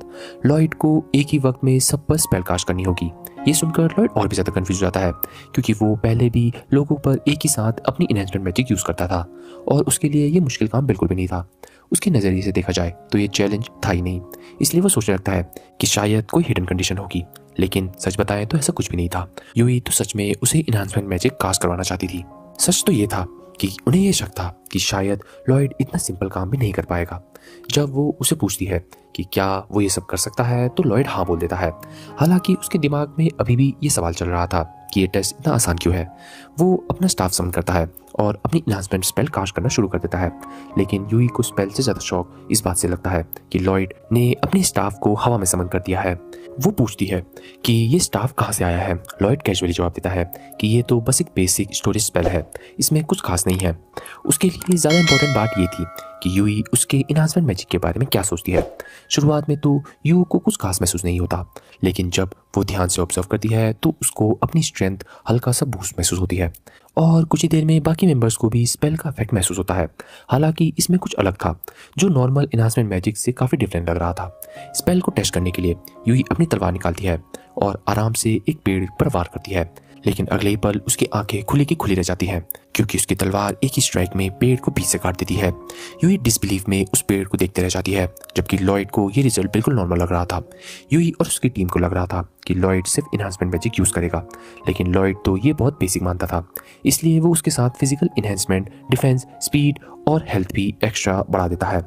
लॉयड को एक ही वक्त में सब पर स्पेल कास्ट करनी होगी। ये सुनकर लॉयड और भी ज़्यादा कंफ्यूज हो जाता है, क्योंकि वो पहले भी लोगों पर एक ही साथ अपनी इन्हेंसमेंट मैजिक यूज़ करता था और उसके लिए ये मुश्किल काम बिल्कुल भी नहीं था। उसके नज़रिए से देखा जाए तो ये चैलेंज था ही नहीं, इसलिए वो सोचने लगता है कि शायद कोई हिडन कंडीशन होगी। लेकिन सच बताएं तो ऐसा कुछ भी नहीं था। यूई तो सच में उसे इन्हांसमेंट मैजिक कास्ट करवाना चाहती थी। सच तो ये था कि उन्हें यह शक था कि शायद लॉयड इतना सिंपल काम भी नहीं कर पाएगा। जब वो उसे पूछती है कि क्या वो ये सब कर सकता है तो लॉयड हाँ बोल देता है। हालांकि उसके दिमाग में अभी भी ये सवाल चल रहा था कि ये टेस्ट इतना आसान क्यों है। वो अपना स्टाफ समन करता है और अपनी इन्हांसमेंट स्पेल कास्ट करना शुरू कर देता है। लेकिन यूई को स्पेल से ज़्यादा शौक इस बात से लगता है कि लॉयड ने अपने स्टाफ को हवा में समन कर दिया है। वो पूछती है कि ये स्टाफ कहाँ से आया है। लॉयड कैजुअली जवाब देता है कि ये तो बस एक बेसिक स्टोरेज स्पेल है, इसमें कुछ खास नहीं है। उसके लिए ज़्यादा इंपॉर्टेंट बात ये थी कि यूई उसके इन्हांसमेंट मैजिक के बारे में क्या सोचती है। शुरुआत में तो यू को कुछ खास महसूस नहीं होता, लेकिन जब वो ध्यान से ऑब्जर्व करती है तो उसको अपनी स्ट्रेंथ हल्का सा बूस्ट महसूस होती है और कुछ ही देर में बाकी मेंबर्स को भी स्पेल का इफेक्ट महसूस होता है। हालांकि इसमें कुछ अलग था जो नॉर्मल इन्हांसमेंट मैजिक से काफ़ी डिफरेंट लग रहा था। स्पेल को टेस्ट करने के लिए यूई अपनी तलवार निकालती है और आराम से एक पेड़ पर वार करती है, लेकिन अगले ही पल उसकी आंखें खुली की खुली रह जाती हैं क्योंकि उसकी तलवार एक ही स्ट्राइक में पेड़ को बीच से काट देती है। यूई डिसबिलीफ में उस पेड़ को देखते रह जाती है, जबकि लॉयड को ये रिजल्ट बिल्कुल नॉर्मल लग रहा था। यूई और उसकी टीम को लग रहा था कि लॉयड सिर्फ इन्हांसमेंट मैजिक यूज़ करेगा, लेकिन लॉयड तो ये बहुत बेसिक मानता था, इसलिए वो उसके साथ फिजिकल इन्हेंसमेंट, डिफेंस, स्पीड और हेल्थ भी एक्स्ट्रा बढ़ा देता है।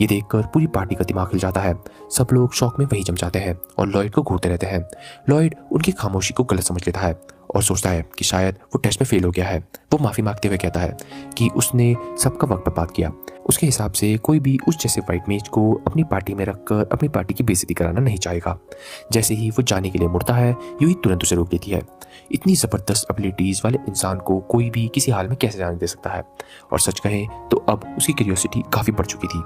ये देखकर पूरी पार्टी का दिमाग हिल जाता है। सब लोग शौक में वहीं जम जाते हैं और लॉयड को घूरते रहते हैं। लॉयड उनकी खामोशी को गलत समझ लेता है और सोचता है कि शायद वो टेस्ट में फेल हो गया है। वो माफ़ी मांगते हुए कहता है कि उसने सबका वक्त बर्बाद किया। उसके हिसाब से कोई भी उस जैसे वाइट मेज को अपनी पार्टी में रखकर अपनी पार्टी की बेइज्जती कराना नहीं चाहेगा। जैसे ही वो जाने के लिए मुड़ता है, यूई तुरंत उसे रोक देती है। इतनी ज़बरदस्त एबिलिटीज़ वाले इंसान को कोई भी किसी हाल में कैसे जाने दे सकता है। और सच कहें तो अब उसकी क्यूरियोसिटी काफ़ी बढ़ चुकी थी।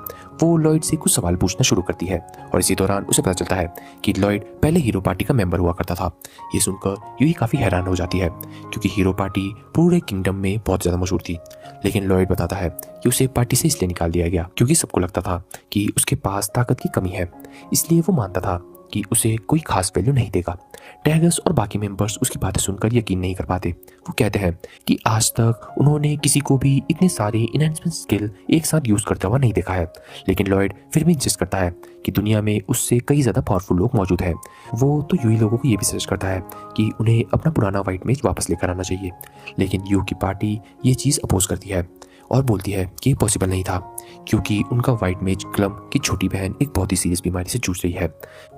वो लॉयड से कुछ सवाल पूछना शुरू करती है और इसी दौरान उसे पता चलता है कि लॉयड पहले हीरो पार्टी का मेंबर हुआ करता था। ये सुनकर यूई काफ़ी हैरान हो जाती है क्योंकि हीरो पार्टी पूरे किंगडम में बहुत ज़्यादा मशहूर थी। लेकिन लॉयड बताता है कि उसे पार्टी से इसलिए निकाल दिया गया क्योंकि सबको लगता था कि उसके पास ताकत की कमी है, इसलिए वो मानता था कि उसे कोई खास वैल्यू नहीं देगा। टैगस और बाकी मेंबर्स उसकी बातें सुनकर यकीन नहीं कर पाते। वो कहते हैं कि आज तक उन्होंने किसी को भी इतने सारे इन्हेंसमेंट स्किल एक साथ यूज़ करता हुआ नहीं देखा है। लेकिन लॉयड फिर भी इंसिस्ट करता है कि दुनिया में उससे कई ज़्यादा पावरफुल लोग मौजूद हैं। वो तो यूई लोगों को ये भी सजेस्ट करता है कि उन्हें अपना पुराना वाइट मेज वापस लेकर आना चाहिए, लेकिन यू की पार्टी ये चीज़ अपोज करती है और बोलती है कि ये पॉसिबल नहीं था क्योंकि उनका वाइट मेज क्लम की छोटी बहन एक बहुत ही सीरियस बीमारी से जूझ रही है।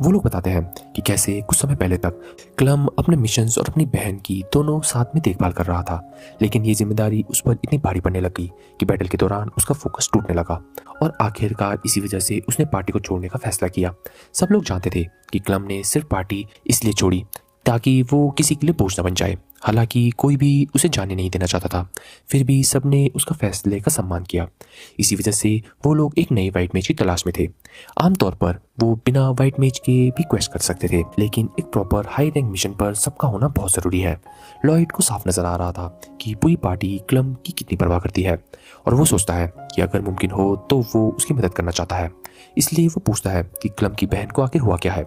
वो लोग बताते हैं कि कैसे कुछ समय पहले तक क्लम अपने मिशंस और अपनी बहन की दोनों साथ में देखभाल कर रहा था, लेकिन ये जिम्मेदारी उस पर इतनी भारी पड़ने लगी कि बैटल के दौरान उसका फोकस टूटने लगा और आखिरकार इसी वजह से उसने पार्टी को छोड़ने का फैसला किया। सब लोग जानते थे कि क्लम ने सिर्फ पार्टी इसलिए छोड़ी ताकि वो किसी के लिए बोझ न बन जाए। हालांकि कोई भी उसे जाने नहीं देना चाहता था, फिर भी सबने उसका फैसले का सम्मान किया। इसी वजह से वो लोग एक नए वाइट मेज की तलाश में थे। आमतौर पर वो बिना वाइट मेज के भी क्वेस्ट कर सकते थे, लेकिन एक प्रॉपर हाई रैंक मिशन पर सबका होना बहुत ज़रूरी है। लॉयड को साफ नजर आ रहा था कि पूरी पार्टी क्लम की कितनी परवाह करती है और वो सोचता है कि अगर मुमकिन हो तो वो उसकी मदद करना चाहता है। इसलिए वो पूछता है कि क्लम की बहन को आखिर हुआ क्या है।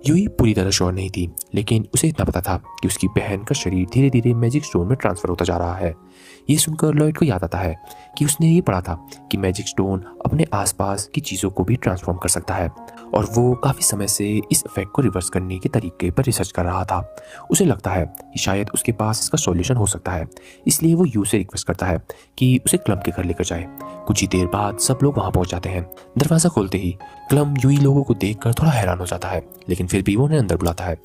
यूई पूरी तरह श्योर नहीं थी, लेकिन उसे इतना पता था कि उसकी बहन का शरीर धीरे धीरे मैजिक स्टोन में ट्रांसफर होता जा रहा है। ये सुनकर लॉयड को याद आता है कि उसने ये पढ़ा था कि मैजिक स्टोन अपने आसपास की चीज़ों को भी ट्रांसफॉर्म कर सकता है और वो काफ़ी समय से इस इफेक्ट को रिवर्स करने के तरीके पर रिसर्च कर रहा था। उसे लगता है कि शायद उसके पास इसका सॉल्यूशन हो सकता है, इसलिए वो यू से रिक्वेस्ट करता है कि उसे क्लम के घर लेकर जाए। कुछ ही देर बाद सब लोग वहाँ पहुँच जाते हैं। दरवाज़ा खोलते ही क्लम यूई लोगों को देखकर थोड़ा हैरान हो जाता है, लेकिन फिर भी वो उन्हें अंदर बुलाता है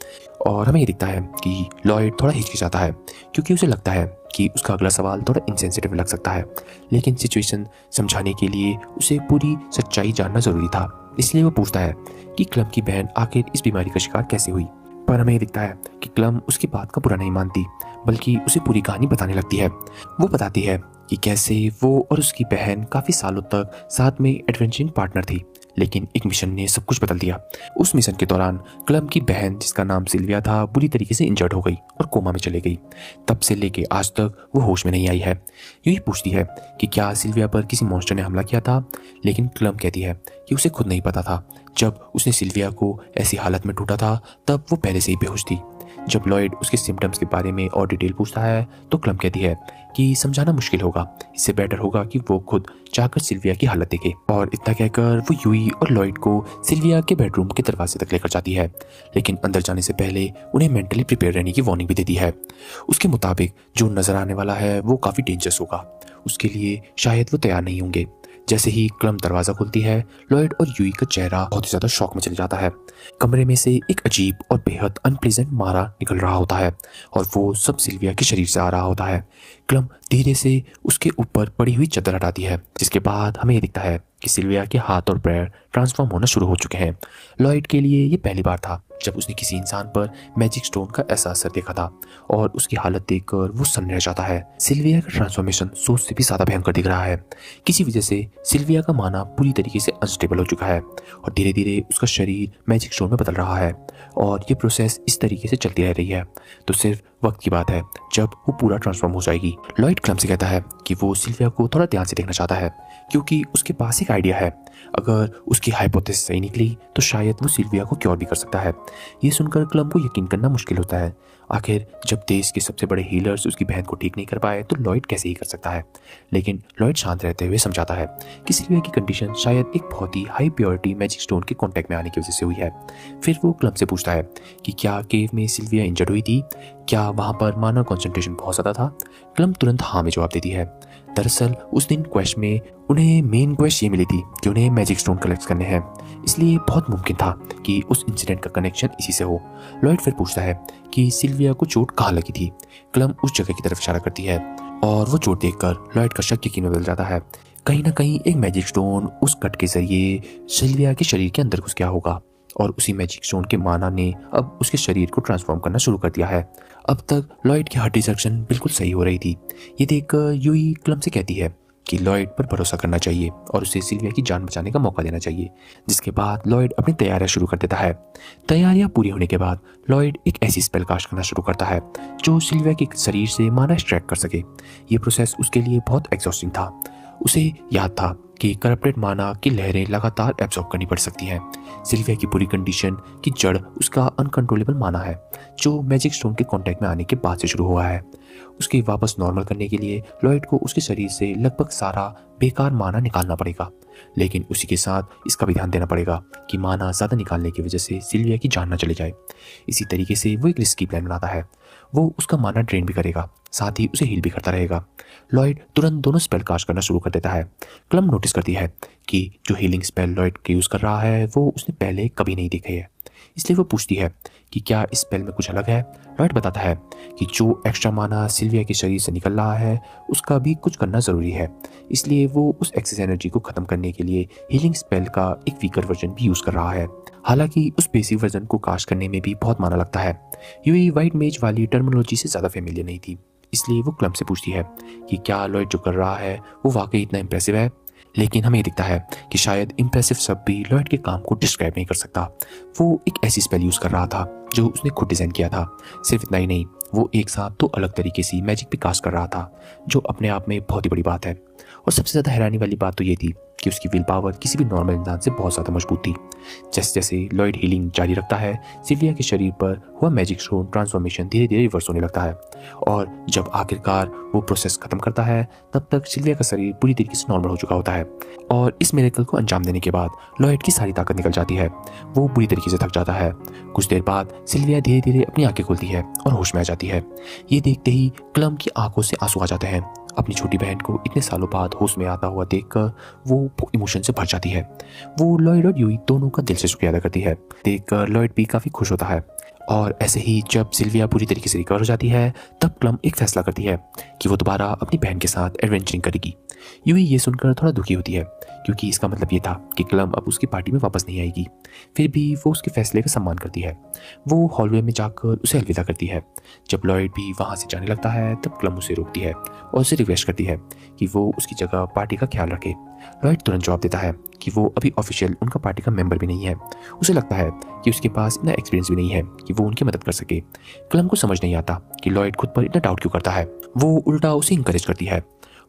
और हमें ये दिखता है कि लॉयड थोड़ा हिचकिचाता है क्योंकि उसे लगता है कि उसका अगला सवाल थोड़ा इंसेंसिटिव लग सकता है, लेकिन सिचुएशन समझाने के लिए उसे पूरी सच्चाई जानना ज़रूरी था। इसलिए वो पूछता है कि क्लम की बहन आखिर इस बीमारी का शिकार कैसे हुई। पर हमें ये दिखता है कि क्लम उसकी बात का बुरा नहीं मानती, बल्कि उसे पूरी कहानी बताने लगती है। वो बताती है कि कैसे वो और उसकी बहन काफ़ी सालों तक साथ में एडवेंचरिंग पार्टनर थी, लेकिन एक मिशन ने सब कुछ बदल दिया। उस मिशन के दौरान क्लम की बहन, जिसका नाम सिल्विया था, बुरी तरीके से इंजर्ड हो गई और कोमा में चली गई। तब से लेके आज तक वो होश में नहीं आई है। यूई पूछती है कि क्या सिल्विया पर किसी मॉन्स्टर ने हमला किया था, लेकिन क्लम कहती है कि उसे खुद नहीं पता था। जब उसने सिल्विया को ऐसी हालत में ढूंढा था तब वो पहले से ही बेहोश थी। जब लॉयड उसके सिम्टम्स के बारे में और डिटेल पूछता है तो क्लम कहती है कि समझाना मुश्किल होगा, इससे बेटर होगा कि वो खुद जाकर सिल्विया की हालत देखे। और इतना कहकर वो यूई और लॉयड को सिल्विया के बेडरूम के दरवाजे तक लेकर जाती है, लेकिन अंदर जाने से पहले उन्हें मेंटली प्रिपेयर रहने की वार्निंग भी देती है। उसके मुताबिक जो नजर आने वाला है वो काफ़ी डेंजरस होगा, उसके लिए शायद वो तैयार नहीं होंगे। जैसे ही क्लम दरवाजा खोलती है, लॉयड और यूई का चेहरा बहुत ही ज्यादा शॉक में चले जाता है। कमरे में से एक अजीब और बेहद अनप्लेजेंट मारा निकल रहा होता है और वो सब सिल्विया के शरीर से आ रहा होता है। क्लम धीरे से उसके ऊपर पड़ी हुई चादर हटाती है, जिसके बाद हमें दिखता है कि सिल्विया के हाथ और पैर ट्रांसफॉर्म होना शुरू हो चुके हैं। लॉयड के लिए ये पहली बार था जब उसने किसी इंसान पर मैजिक स्टोन का ऐसा असर देखा था और उसकी हालत देखकर वो सन्न रह जाता है। सिल्विया का ट्रांसफॉर्मेशन सोच से भी ज्यादा भयंकर दिख रहा है। किसी वजह से सिल्विया का माना पूरी तरीके से अनस्टेबल हो चुका है और धीरे धीरे उसका शरीर मैजिक स्टोन में बदल रहा है और ये प्रोसेस इस तरीके से चलती रह रही है तो सिर्फ वक्त की बात है जब वो पूरा ट्रांसफॉर्म हो जाएगी। लॉयड क्लम से कहता है कि वो सिल्विया को थोड़ा ध्यान से देखना चाहता है क्योंकि उसके पास एक आइडिया है। अगर उसकी हाइपोथेसिस सही निकली तो शायद वो सिल्विया को क्योर भी कर सकता है। ये सुनकर क्लम को यकीन करना मुश्किल होता है। आखिर जब देश के सबसे बड़े हीलर्स उसकी बहन को ठीक नहीं कर पाए तो लॉयड कैसे ही कर सकता है। लेकिन लॉयड शांत रहते हुए समझाता है कि सिल्विया की कंडीशन शायद एक बहुत ही हाई प्योरिटी मैजिक स्टोन के कांटेक्ट में आने की वजह से हुई है। फिर वो क्लम से पूछता है कि क्या केव में सिल्विया इंजर्ड हुई थी, क्या वहां पर माना कंसंट्रेशन बहुत ज्यादा था। क्लम तुरंत हाँ में जवाब देती है। दरअसल उस दिन क्वेस्ट में उन्हें मेन क्वेस्ट ये मिली थी कि उन्हें मैजिक स्टोन कलेक्ट करने हैं, इसलिए बहुत मुमकिन था कि उस इंसिडेंट का कनेक्शन इसी से हो। लॉयड फिर पूछता है कि सिल्विया को चोट कहाँ लगी थी। क्लम उस जगह की तरफ इशारा करती है और वो चोट देखकर लॉयड का शक यकीन में बदल जाता है। कहीं ना कहीं एक मैजिक स्टोन उस कट के जरिए सिल्विया के शरीर के अंदर घुस गया होगा और उसी मैजिक स्टोन के माना ने अब उसके शरीर को ट्रांसफॉर्म करना शुरू कर दिया है। अब तक लॉयड की हार्ट डिसेक्शन बिल्कुल सही हो रही थी। ये देखकर यूई क्लम से कहती है कि लॉयड पर भरोसा करना चाहिए और उसे सिल्विया की जान बचाने का मौका देना चाहिए। जिसके बाद लॉयड अपनी तैयारियां शुरू कर देता है। तैयारियां पूरी होने के बाद लॉयड एक ऐसी स्पेल कास्ट करना शुरू करता है जो सिल्विया के शरीर से माना एक्सट्रैक्ट कर सके। ये प्रोसेस उसके लिए बहुत एग्जॉस्टिंग था। उसे याद था कि करप्टेड माना की लहरें लगातार एब्जॉर्ब करनी पड़ सकती हैं। सिल्विया की पूरी कंडीशन की जड़ उसका अनकंट्रोलेबल माना है जो मैजिक स्टोन के कांटेक्ट में आने के बाद से शुरू हुआ है। उसके वापस नॉर्मल करने के लिए लॉयड को उसके शरीर से लगभग सारा बेकार माना निकालना पड़ेगा, लेकिन उसी के साथ इसका भी ध्यान देना पड़ेगा कि माना ज़्यादा निकालने की वजह से सिल्विया की जान न चली जाए। इसी तरीके से वो एक रिस्की प्लान बनाता है। वो उसका माना ड्रेन भी करेगा, साथ ही उसे हील भी करता रहेगा। लॉयड तुरंत दोनों स्पेल कास्ट करना शुरू कर देता है। क्लम नोटिस करती है कि जो हीलिंग स्पेल लॉयड के यूज़ कर रहा है वो उसने पहले कभी नहीं देखे है, इसलिए वो पूछती है कि क्या इस स्पेल में कुछ अलग है। लॉयड बताता है कि जो एक्स्ट्रा माना सिल्विया के शरीर से निकल रहा है उसका भी कुछ करना ज़रूरी है, इसलिए वो उस एक्सेस एनर्जी को ख़त्म करने के लिए हीलिंग स्पेल का एक वीकर वर्जन भी यूज़ कर रहा है। हालांकि उस बेसिक वर्जन को कास्ट करने में भी बहुत माना लगता है। यूई वाइट मेज वाली टर्मिनोलॉजी से ज़्यादा फेमिलियर नहीं थी, इसलिए वो क्लम से पूछती है कि क्या लॉयड जो कर रहा है वो वाकई इतना इंप्रेसिव है। लेकिन हमें दिखता है कि शायद इंप्रेसिव शब्द भी लॉयड के काम को डिस्क्राइब नहीं कर सकता। वो एक ऐसी स्पेल यूज़ कर रहा था जो उसने खुद डिज़ाइन किया था। सिर्फ इतना ही नहीं, वो एक साथ दो अलग तरीके से मैजिक भी कास्ट कर रहा था, जो अपने आप में बहुत ही बड़ी बात है। और सबसे ज़्यादा हैरानी वाली बात तो ये थी कि उसकी विल पावर किसी भी नॉर्मल इंसान से बहुत ज़्यादा मजबूत थी। जैसे जैसे लॉयड हीलिंग जारी रखता है, सिल्विया के शरीर पर हुआ मैजिक स्टोन ट्रांसफॉर्मेशन धीरे धीरे रिवर्स होने लगता है और जब आखिरकार वो प्रोसेस खत्म करता है तब तक सिल्विया का शरीर पूरी तरीके से नॉर्मल हो चुका होता है। और इस मिरेकल को अंजाम देने के बाद लॉयड की सारी ताकत निकल जाती है। वो बुरी तरीके से थक जाता है। कुछ देर बाद सिल्विया धीरे धीरे अपनी आंखें खोलती है और होश में आ जाती है। ये देखते ही क्लम की आंखों से आंसू आ जाते हैं। अपनी छोटी बहन को इतने सालों बाद होश में आता हुआ देखकर वो इमोशन से भर जाती है। वो लॉयड और यूई दोनों का दिल से शुक्रिया अदा करती है। देखकर लॉयड भी काफ़ी खुश होता है। और ऐसे ही जब सिल्विया पूरी तरीके से रिकवर हो जाती है तब क्लम एक फैसला करती है कि वो दोबारा अपनी बहन के साथ एडवेंचरिंग करेगी। यूई ये सुनकर थोड़ा दुखी होती है क्योंकि इसका मतलब ये था कि क्लम अब उसकी पार्टी में वापस नहीं आएगी। फिर भी वो उसके फैसले का सम्मान करती है। वो हॉलवे में जाकर उसे अलविदा करती है। जब लॉयड भी वहाँ से जाने लगता है तब क्लम उसे रोकती है और उसे रिक्वेस्ट करती है कि वो उसकी जगह पार्टी का ख्याल रखे। लॉयड तुरंत जवाब देता है कि वो अभी ऑफिशियल उनका पार्टी का मेंबर भी नहीं है। उसे लगता है कि उसके पास इतना एक्सपीरियंस भी नहीं है कि वो उनकी मदद कर सके। क्लम को समझ नहीं आता कि लॉयड खुद पर इतना डाउट क्यों करता है। वो उल्टा उसे इंकरेज करती है।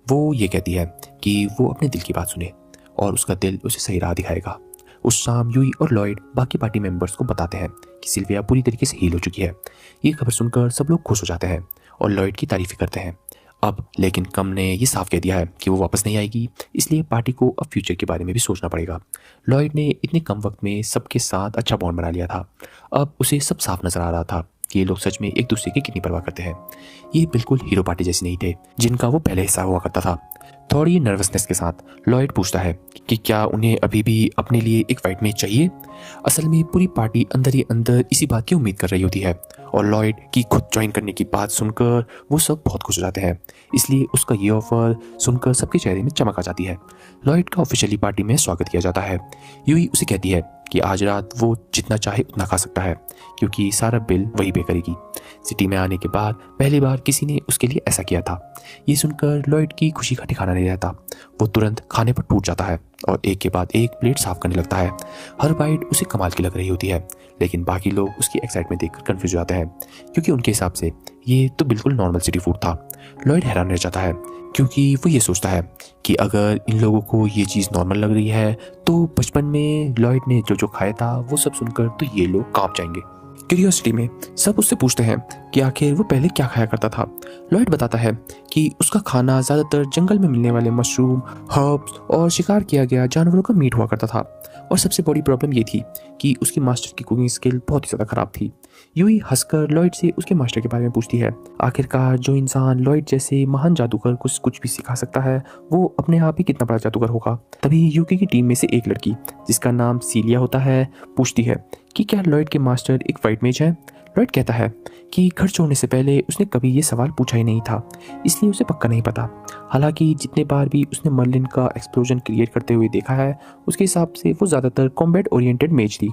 वो ये कहती है कि वो अपने दिल की बात सुने और उसका दिल उसे सही राह दिखाएगा। उस शाम यूई और लॉयड बाकी पार्टी मेंबर्स को बताते हैं कि सिल्विया पूरी तरीके से हील हो चुकी है। ये खबर सुनकर सब लोग खुश हो जाते हैं और लॉयड की तारीफ करते हैं। अब लेकिन कम ने ये साफ कह दिया है कि वो वापस नहीं आएगी, इसलिए पार्टी को अब फ्यूचर के बारे में भी सोचना पड़ेगा। लॉयड ने इतने कम वक्त में सबके साथ अच्छा बॉन्ड बना लिया था। अब उसे सब साफ नजर आ रहा था कि ये लोग सच में एक दूसरे की कितनी परवाह करते हैं। ये बिल्कुल हीरो पार्टी जैसे नहीं थे जिनका वो पहले हिस्सा हुआ करता था। थोड़ी नर्वसनेस के साथ लॉयड पूछता है कि क्या उन्हें अभी भी अपने लिए एक फाइट मैच चाहिए। असल में पूरी पार्टी अंदर ही अंदर इसी बात की उम्मीद कर रही होती है और लॉयड की खुद ज्वाइन करने की बात सुनकर वो सब बहुत खुश हो जाते हैं। इसलिए उसका ये ऑफर सुनकर सबके चेहरे में चमक आ जाती है। लॉयड का ऑफिशियली पार्टी में स्वागत किया जाता है। यूई उसे कहती है कि आज रात वो जितना चाहे उतना खा सकता है क्योंकि सारा बिल वही पे करेगी। सिटी में आने के बाद पहली बार किसी ने उसके लिए ऐसा किया था। ये सुनकर लॉयड की खुशी का ठिकाना नहीं रहता। वो तुरंत खाने पर टूट जाता है और एक के बाद एक प्लेट साफ करने लगता है। हर बाइट उसे कमाल की लग रही होती है, लेकिन बाकी लोग उसकी एक्साइटमेंट देखकर कंफ्यूज हो जाते हैं क्योंकि उनके हिसाब से ये तो बिल्कुल नॉर्मल सिटी फूड था। लॉयड हैरान रह जाता है क्योंकि वो ये सोचता है कि अगर इन लोगों को ये चीज़ नॉर्मल लग रही है तो बचपन में लॉयड ने जो जो खाया था वो सब सुनकर तो ये लोग कांप जाएंगे। क्यूरियोसिटी में सब उससे पूछते हैं कि आखिर वो पहले क्या खाया करता था। लॉयड बताता है कि उसका खाना ज़्यादातर जंगल में मिलने वाले मशरूम, हर्ब्स और शिकार किया गया जानवरों का मीट हुआ करता था। और सबसे बड़ी प्रॉब्लम ये थी कि उसकी मास्टर की कुकिंग स्किल बहुत ही ज़्यादा खराब थी। यूई हंसकर लॉयड से उसके मास्टर के बारे में पूछती है। आखिरकार जो इंसान लॉयड जैसे महान जादूगर को कुछ भी सिखा सकता है वो अपने आप ही कितना बड़ा जादूगर होगा। तभी यूकी की टीम में से एक लड़की जिसका नाम सीलिया होता है पूछती है कि क्या लॉयड के मास्टर एक फाइट मेज है। लॉयड कहता है कि घर छोड़ने से पहले उसने कभी ये सवाल पूछा ही नहीं था, इसलिए उसे पक्का नहीं पता। हालांकि जितने बार भी उसने मर्लिन का एक्सप्लोजन क्रिएट करते हुए देखा है उसके हिसाब से वो ज़्यादातर कॉम्बैट ओरिएंटेड मेज थी।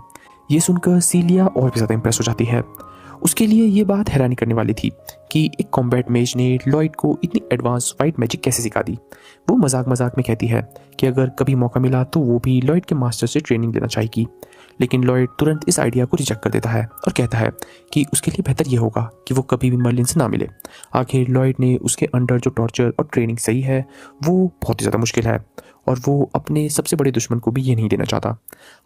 ये सुनकर सीलिया और भी ज़्यादा इंप्रेस हो जाती है। उसके लिए ये बात हैरानी करने वाली थी कि एक कॉम्बैट मेज ने लॉयड को इतनी एडवांस फाइट मैजिक कैसे सिखा दी। वो मजाक मजाक में कहती है कि अगर कभी मौका मिला तो वो भी लॉयड के मास्टर से ट्रेनिंग लेना चाहेगी, लेकिन लॉयड तुरंत इस आइडिया को रिजेक्ट कर देता है और कहता है कि उसके लिए बेहतर ये होगा कि वो कभी भी मर्लिन से ना मिले। आखिर लॉयड ने उसके अंडर जो टॉर्चर और ट्रेनिंग सही है वो बहुत ही ज़्यादा मुश्किल है और वो अपने सबसे बड़े दुश्मन को भी ये नहीं देना चाहता।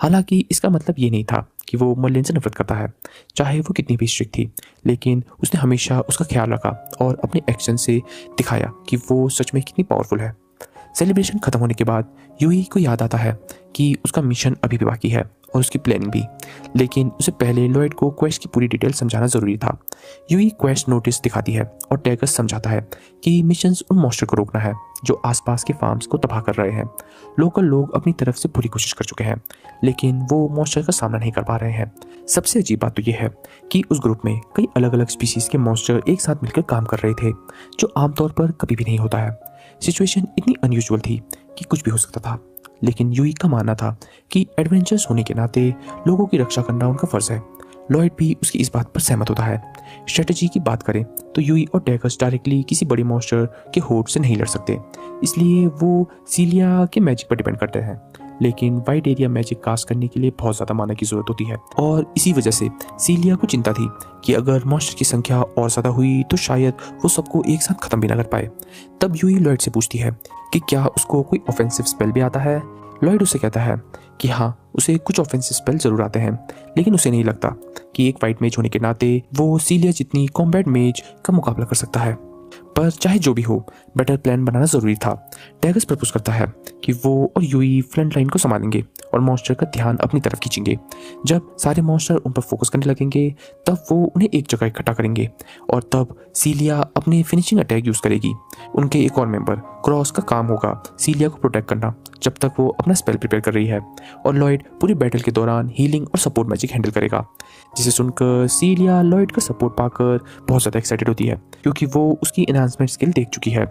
हालांकि इसका मतलब ये नहीं था कि वो मर्लिन से नफरत करता है, चाहे वो कितनी भी स्ट्रिक्ट थी, लेकिन उसने हमेशा उसका ख्याल रखा और अपने एक्शन से दिखाया कि वो सच में कितनी पावरफुल है। सेलिब्रेशन खत्म होने के बाद यूई को याद आता है कि उसका मिशन अभी भी बाकी है और उसकी प्लानिंग भी, लेकिन उसे पहले लॉयड को क्वेस्ट की पूरी डिटेल समझाना जरूरी था। यूई क्वेस्ट नोटिस दिखाती है और टैगस समझाता है कि मिशंस उन मॉन्स्टर को रोकना है जो आसपास के फार्म्स को तबाह कर रहे हैं। लोकल लोग अपनी तरफ से पूरी कोशिश कर चुके हैं, लेकिन वो मॉन्स्टर का सामना नहीं कर पा रहे हैं। सबसे अजीब बात तो ये है कि उस ग्रुप में कई अलग अलग स्पीसीज के मॉन्स्टर एक साथ मिलकर काम कर रहे थे, जो आमतौर पर कभी भी नहीं होता है। सिचुएशन इतनी अनयूजुअल थी कि कुछ भी हो सकता था, लेकिन यूई का मानना था कि एडवेंचर्स होने के नाते लोगों की रक्षा करना उनका फर्ज है। लॉयड भी उसकी इस बात पर सहमत होता है। स्ट्रेटजी की बात करें तो यूई और टैगस डायरेक्टली किसी बड़ी मॉन्स्टर के होड़ से नहीं लड़ सकते, इसलिए वो सीलिया के मैजिक पर डिपेंड करते हैं। लेकिन वाइड एरिया मैजिक कास्ट करने के लिए बहुत ज़्यादा माना की ज़रूरत होती है और इसी वजह से सीलिया को चिंता थी कि अगर मॉन्स्टर की संख्या और ज़्यादा हुई तो शायद वो सबको एक साथ ख़त्म भी ना कर पाए। तब यूई लॉयड से पूछती है कि क्या उसको कोई ऑफेंसिव स्पेल भी आता है। लॉयड उसे कहता है कि हाँ, उसे कुछ ऑफेंसिव स्पेल जरूर आते हैं, लेकिन उसे नहीं लगता कि एक फाइट मेज होने के नाते वो सीलिया जितनी कॉम्बैट मेज का मुकाबला कर सकता है। पर चाहे जो भी हो, बेटर प्लान बनाना जरूरी था। टैगस प्रपोज करता है कि वो और यूई फ्रंट लाइन को संभालेंगे और मॉन्स्टर का ध्यान अपनी तरफ खींचेंगे। जब सारे मॉन्स्टर उन पर फोकस करने लगेंगे तब वो उन्हें एक जगह इकट्ठा करेंगे और तब सीलिया अपने फिनिशिंग अटैक यूज करेगी। उनके एक और मेंबर क्रॉस का काम होगा सीलिया को प्रोटेक्ट करना जब तक वो अपना स्पेल प्रिपेयर कर रही है, और लॉयड पूरी बैटल के दौरान हीलिंग और सपोर्ट मैजिक हैंडल करेगा। जिसे सुनकर सीलिया लॉयड का सपोर्ट पाकर बहुत ज़्यादा एक्साइटेड होती है क्योंकि वो उसकी एनहांसमेंट स्किल देख चुकी है।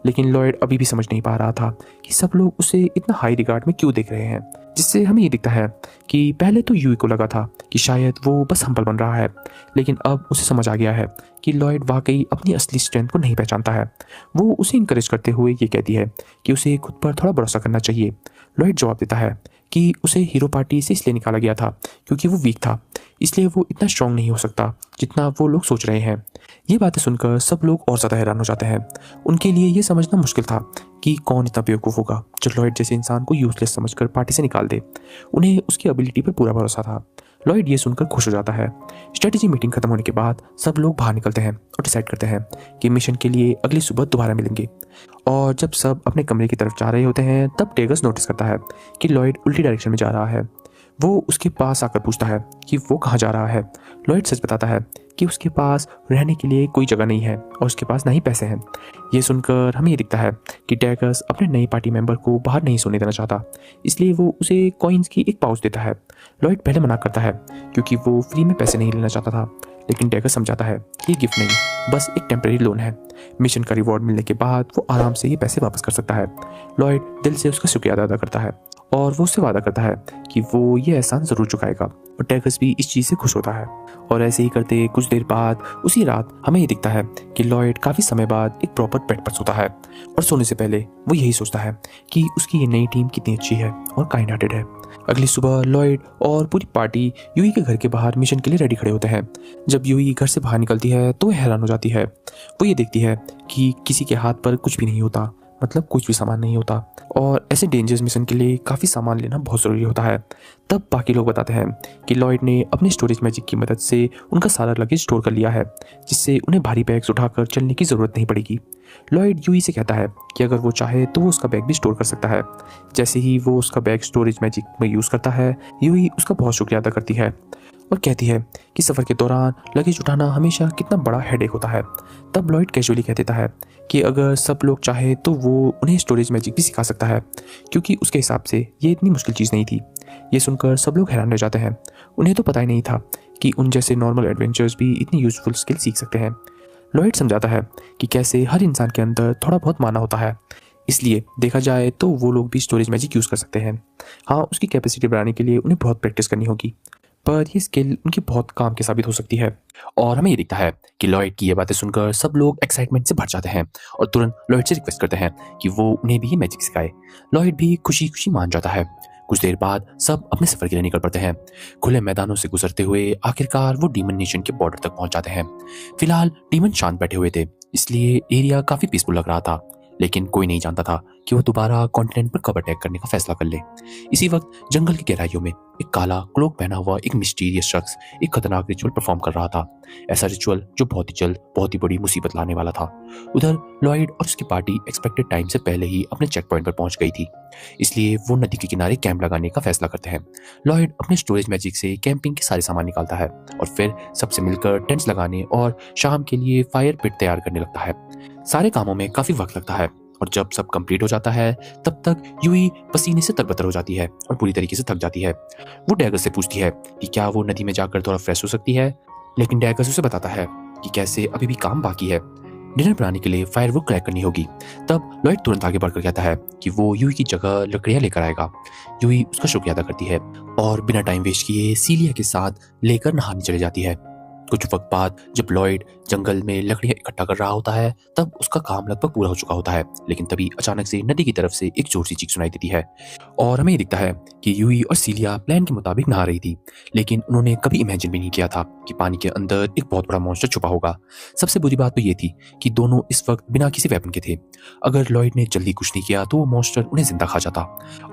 लेकिन लॉयड अभी भी समझ नहीं पा रहा था कि सब लोग उसे इतना हाई रिगार्ड में क्यों देख रहे हैं, जिससे हमें ये दिखता है कि पहले तो यूई को लगा था कि शायद वो बस हम्बल बन रहा है, लेकिन अब उसे समझ आ गया है कि लॉयड वाकई अपनी असली स्ट्रेंथ को नहीं पहचानता है। वो उसे इनकरेज करते हुए ये कहती है कि उसे खुद पर थोड़ा भरोसा करना चाहिए। लॉयड जवाब देता है कि उसे हीरो पार्टी से इसलिए निकाला गया था क्योंकि वो वीक था, इसलिए वो इतना स्ट्रांग नहीं हो सकता जितना वो लोग सोच रहे हैं। ये बातें सुनकर सब लोग और ज़्यादा हैरान हो जाते हैं। उनके लिए ये समझना मुश्किल था कि कौन इतना बेवकूफ़ होगा जो लॉयड जैसे इंसान को यूजलेस समझकर पार्टी से निकाल दे। उन्हें उसकी एबिलिटी पर पूरा भरोसा था। लॉयड ये सुनकर खुश हो जाता है। स्ट्रेटेजी मीटिंग खत्म होने के बाद सब लोग बाहर निकलते हैं और डिसाइड करते हैं कि मिशन के लिए अगली सुबह दोबारा मिलेंगे। और जब सब अपने कमरे की तरफ जा रहे होते हैं तब टेगस नोटिस करता है कि लॉयड उल्टी डायरेक्शन में जा रहा है। वो उसके पास आकर पूछता है कि वो कहाँ जा रहा है। लॉयड सच बताता है कि उसके पास रहने के लिए कोई जगह नहीं है और उसके पास ना ही पैसे हैं। ये सुनकर हमें ये दिखता है कि टेगस अपने नए पार्टी मेंबर को बाहर नहीं सोने देना चाहता, इसलिए वो उसे कॉइन्स की एक पाउच देता है। लॉयड पहले मना करता है क्योंकि वो फ्री में पैसे नहीं लेना चाहता था, लेकिन टेगस समझाता है कि ये गिफ्ट नहीं, बस एक टेम्परेरी लोन है। मिशन का रिवॉर्ड मिलने के बाद वो आराम से ये पैसे वापस कर सकता है। लॉयड दिल से उसका शुक्रिया अदा करता है और वो उससे वादा करता है कि वो ये एहसान ज़रूर चुकाएगा, और टेगस भी इस चीज़ से खुश होता है। और ऐसे ही करते कुछ देर बाद उसी रात हमें ये दिखता है कि लॉयड काफ़ी समय बाद एक प्रॉपर बेड पर सोता है और सोने से पहले वो यही सोचता है कि उसकी ये नई टीम कितनी अच्छी है और काइंड हार्टेड है। अगली सुबह लॉयड और पूरी पार्टी यूई के घर के बाहर मिशन के लिए रेडी खड़े होते हैं। जब यूई घर से बाहर निकलती है तो वह हैरान हो जाती है। वो ये देखती है कि किसी के हाथ पर कुछ भी नहीं होता, मतलब कुछ भी सामान नहीं होता, और ऐसे डेंजरस मिशन के लिए काफ़ी सामान लेना बहुत ज़रूरी होता है। तब बाकी लोग बताते हैं कि लॉयड ने अपने स्टोरेज मैजिक की मदद से उनका सारा लगेज स्टोर कर लिया है, जिससे उन्हें भारी बैग्स उठाकर चलने की ज़रूरत नहीं पड़ेगी। लॉयड यूई से कहता है कि अगर वो चाहे तो वो उसका बैग भी स्टोर कर सकता है। जैसे ही वो उसका बैग स्टोरेज मैजिक में यूज़ करता है, यूई उसका बहुत शुक्रिया अदा करती है और कहती है कि सफ़र के दौरान लगेज उठाना हमेशा कितना बड़ा हेडेक होता है। तब लॉयड कैजुअली कह देता है कि अगर सब लोग चाहे तो वो उन्हें स्टोरेज मैजिक भी सिखा सकता है, क्योंकि उसके हिसाब से ये इतनी मुश्किल चीज़ नहीं थी। ये सुनकर सब लोग हैरान रह जाते हैं। उन्हें तो पता ही नहीं था कि उन जैसे नॉर्मल एडवेंचर्स भी इतनी यूजफुल स्किल सीख सकते हैं। लॉयड समझाता है कि कैसे हर इंसान के अंदर थोड़ा बहुत माना होता है, इसलिए देखा जाए तो वो लोग भी स्टोरेज मैजिक यूज़ कर सकते हैं। हाँ, उसकी कैपेसिटी बढ़ाने के लिए उन्हें बहुत प्रैक्टिस करनी होगी, पर ये स्किल उनकी बहुत काम की साबित हो सकती है। और हमें ये दिखता है कि लॉयड की ये बातें सुनकर सब लोग एक्साइटमेंट से भर जाते हैं और तुरंत लॉयड से रिक्वेस्ट करते हैं कि वो उन्हें भी मैजिक सिखाए। लॉयड भी खुशी खुशी मान जाता है। कुछ देर बाद सब अपने सफर के लिए निकल पड़ते हैं। खुले मैदानों से गुजरते हुए आखिरकार वो डीमन नेशन के बॉर्डर तक पहुंच जाते हैं। फिलहाल डीमन शांत बैठे हुए थे, इसलिए एरिया काफी पीसफुल लग रहा था, लेकिन कोई नहीं जानता था कि वो दोबारा कॉन्टिनेंट पर कब अटैक करने का फैसला कर ले। इसी वक्त जंगल की गहराइयों में एक काला क्लोक पहना हुआ एक मिस्टीरियस शख्स एक खतरनाक रिचुअल परफॉर्म कर रहा था। ऐसा रिचुअल जो बहुत ही जल्द बहुत ही बड़ी मुसीबत लाने वाला था। उधर लॉयड और उसकी पार्टी एक्सपेक्टेड टाइम से पहले ही अपने चेक पॉइंट पर पहुंच गई थी, इसलिए वो नदी के किनारे कैंप लगाने का फैसला करते हैं। लॉयड अपने स्टोरेज मैजिक से कैंपिंग के सारे सामान निकालता है और फिर सबसे मिलकर टेंट्स लगाने और शाम के लिए फायर पिट तैयार करने लगता है। सारे कामों में काफी वक्त लगता है और जब सब कंप्लीट हो जाता है तब तक यूई पसीने से तरबतर हो जाती है और पूरी तरीके से थक जाती है। वो डैगस से पूछती है कि क्या वो नदी में जाकर थोड़ा फ्रेश हो सकती है, लेकिन डैगस उसे बताता है कि कैसे अभी भी काम बाकी है, डिनर बनाने के लिए फायरवुड कलेक्ट करनी होगी। तब लॉयड तुरंत आगे बढ़कर कहता है कि वो यूई की जगह लकड़ियां लेकर आएगा। यूई उसका शुक्रिया अदा करती है और बिना टाइम वेस्ट किए सीलिया के साथ लेकर नहाने चले जाती है। कुछ वक्त बाद जब लॉयड जंगल में लकड़ियां इकट्ठा कर रहा होता है तब उसका काम लगभग पूरा हो चुका होता है, लेकिन तभी अचानक से नदी की तरफ से एक जोर सी चीख सुनाई देती है और हमें दिखता है कि यूई और सीलिया प्लान के मुताबिक नहा रही थी, लेकिन उन्होंने कभी इमेजिन भी नहीं किया था कि पानी के अंदर एक बहुत बड़ा मॉन्स्टर छुपा होगा। सबसे बुरी बात तो ये थी कि दोनों इस वक्त बिना किसी वेपन के थे। अगर लॉयड ने जल्दी कुछ नहीं किया तो वो मॉन्स्टर उन्हें जिंदा खा जाता।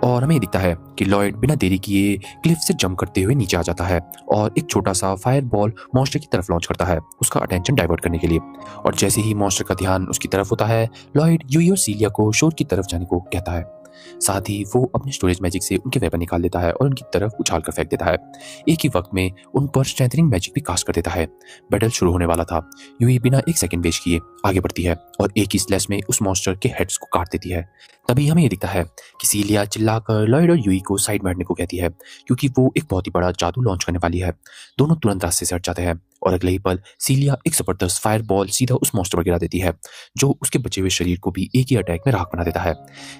और हमें दिखता है कि लॉयड बिना देरी किए क्लिफ से जंप करते हुए नीचे आ जाता है और एक छोटा सा फायर बॉल मॉन्स्टर की तरफ लॉन्च करता है उसका अटेंशन डाइवर्ट करने के लिए। और जैसे ही मॉन्स्टर का ध्यान उसकी तरफ होता है लॉयड यूई और सीलिया को शोर की तरफ जाने को कहता है। साथ ही वो अपने स्टोरेज मैजिक से उनके वेपन निकाल देता है और उनकी तरफ उछाल कर फेंक देता है। एक ही वक्त में उन पर स्ट्रेंथनिंग मैजिक भी कास्ट कर देता है। बैटल शुरू होने वाला था। यूई बिना एक सेकंड वेस्ट किए आगे बढ़ती है और एक ही स्लैश में उस मॉन्स्टर के हेड्स को काट देती है। तभी हमें ये दिखता है कि सीलिया चिल्लाकर लॉयड और यूई को साइड में हटने को कहती है क्योंकि वो एक बहुत ही बड़ा जादू लॉन्च करने वाली है। दोनों तुरंत रास्ते से हट जाते हैं और अगले ही पल सीलिया एक जबरदस्त फायर बॉल सीधा उस मॉन्स्टर पर गिरा देती है, जो उसके बचे हुए शरीर को भी एक ही अटैक में राख बना देता है।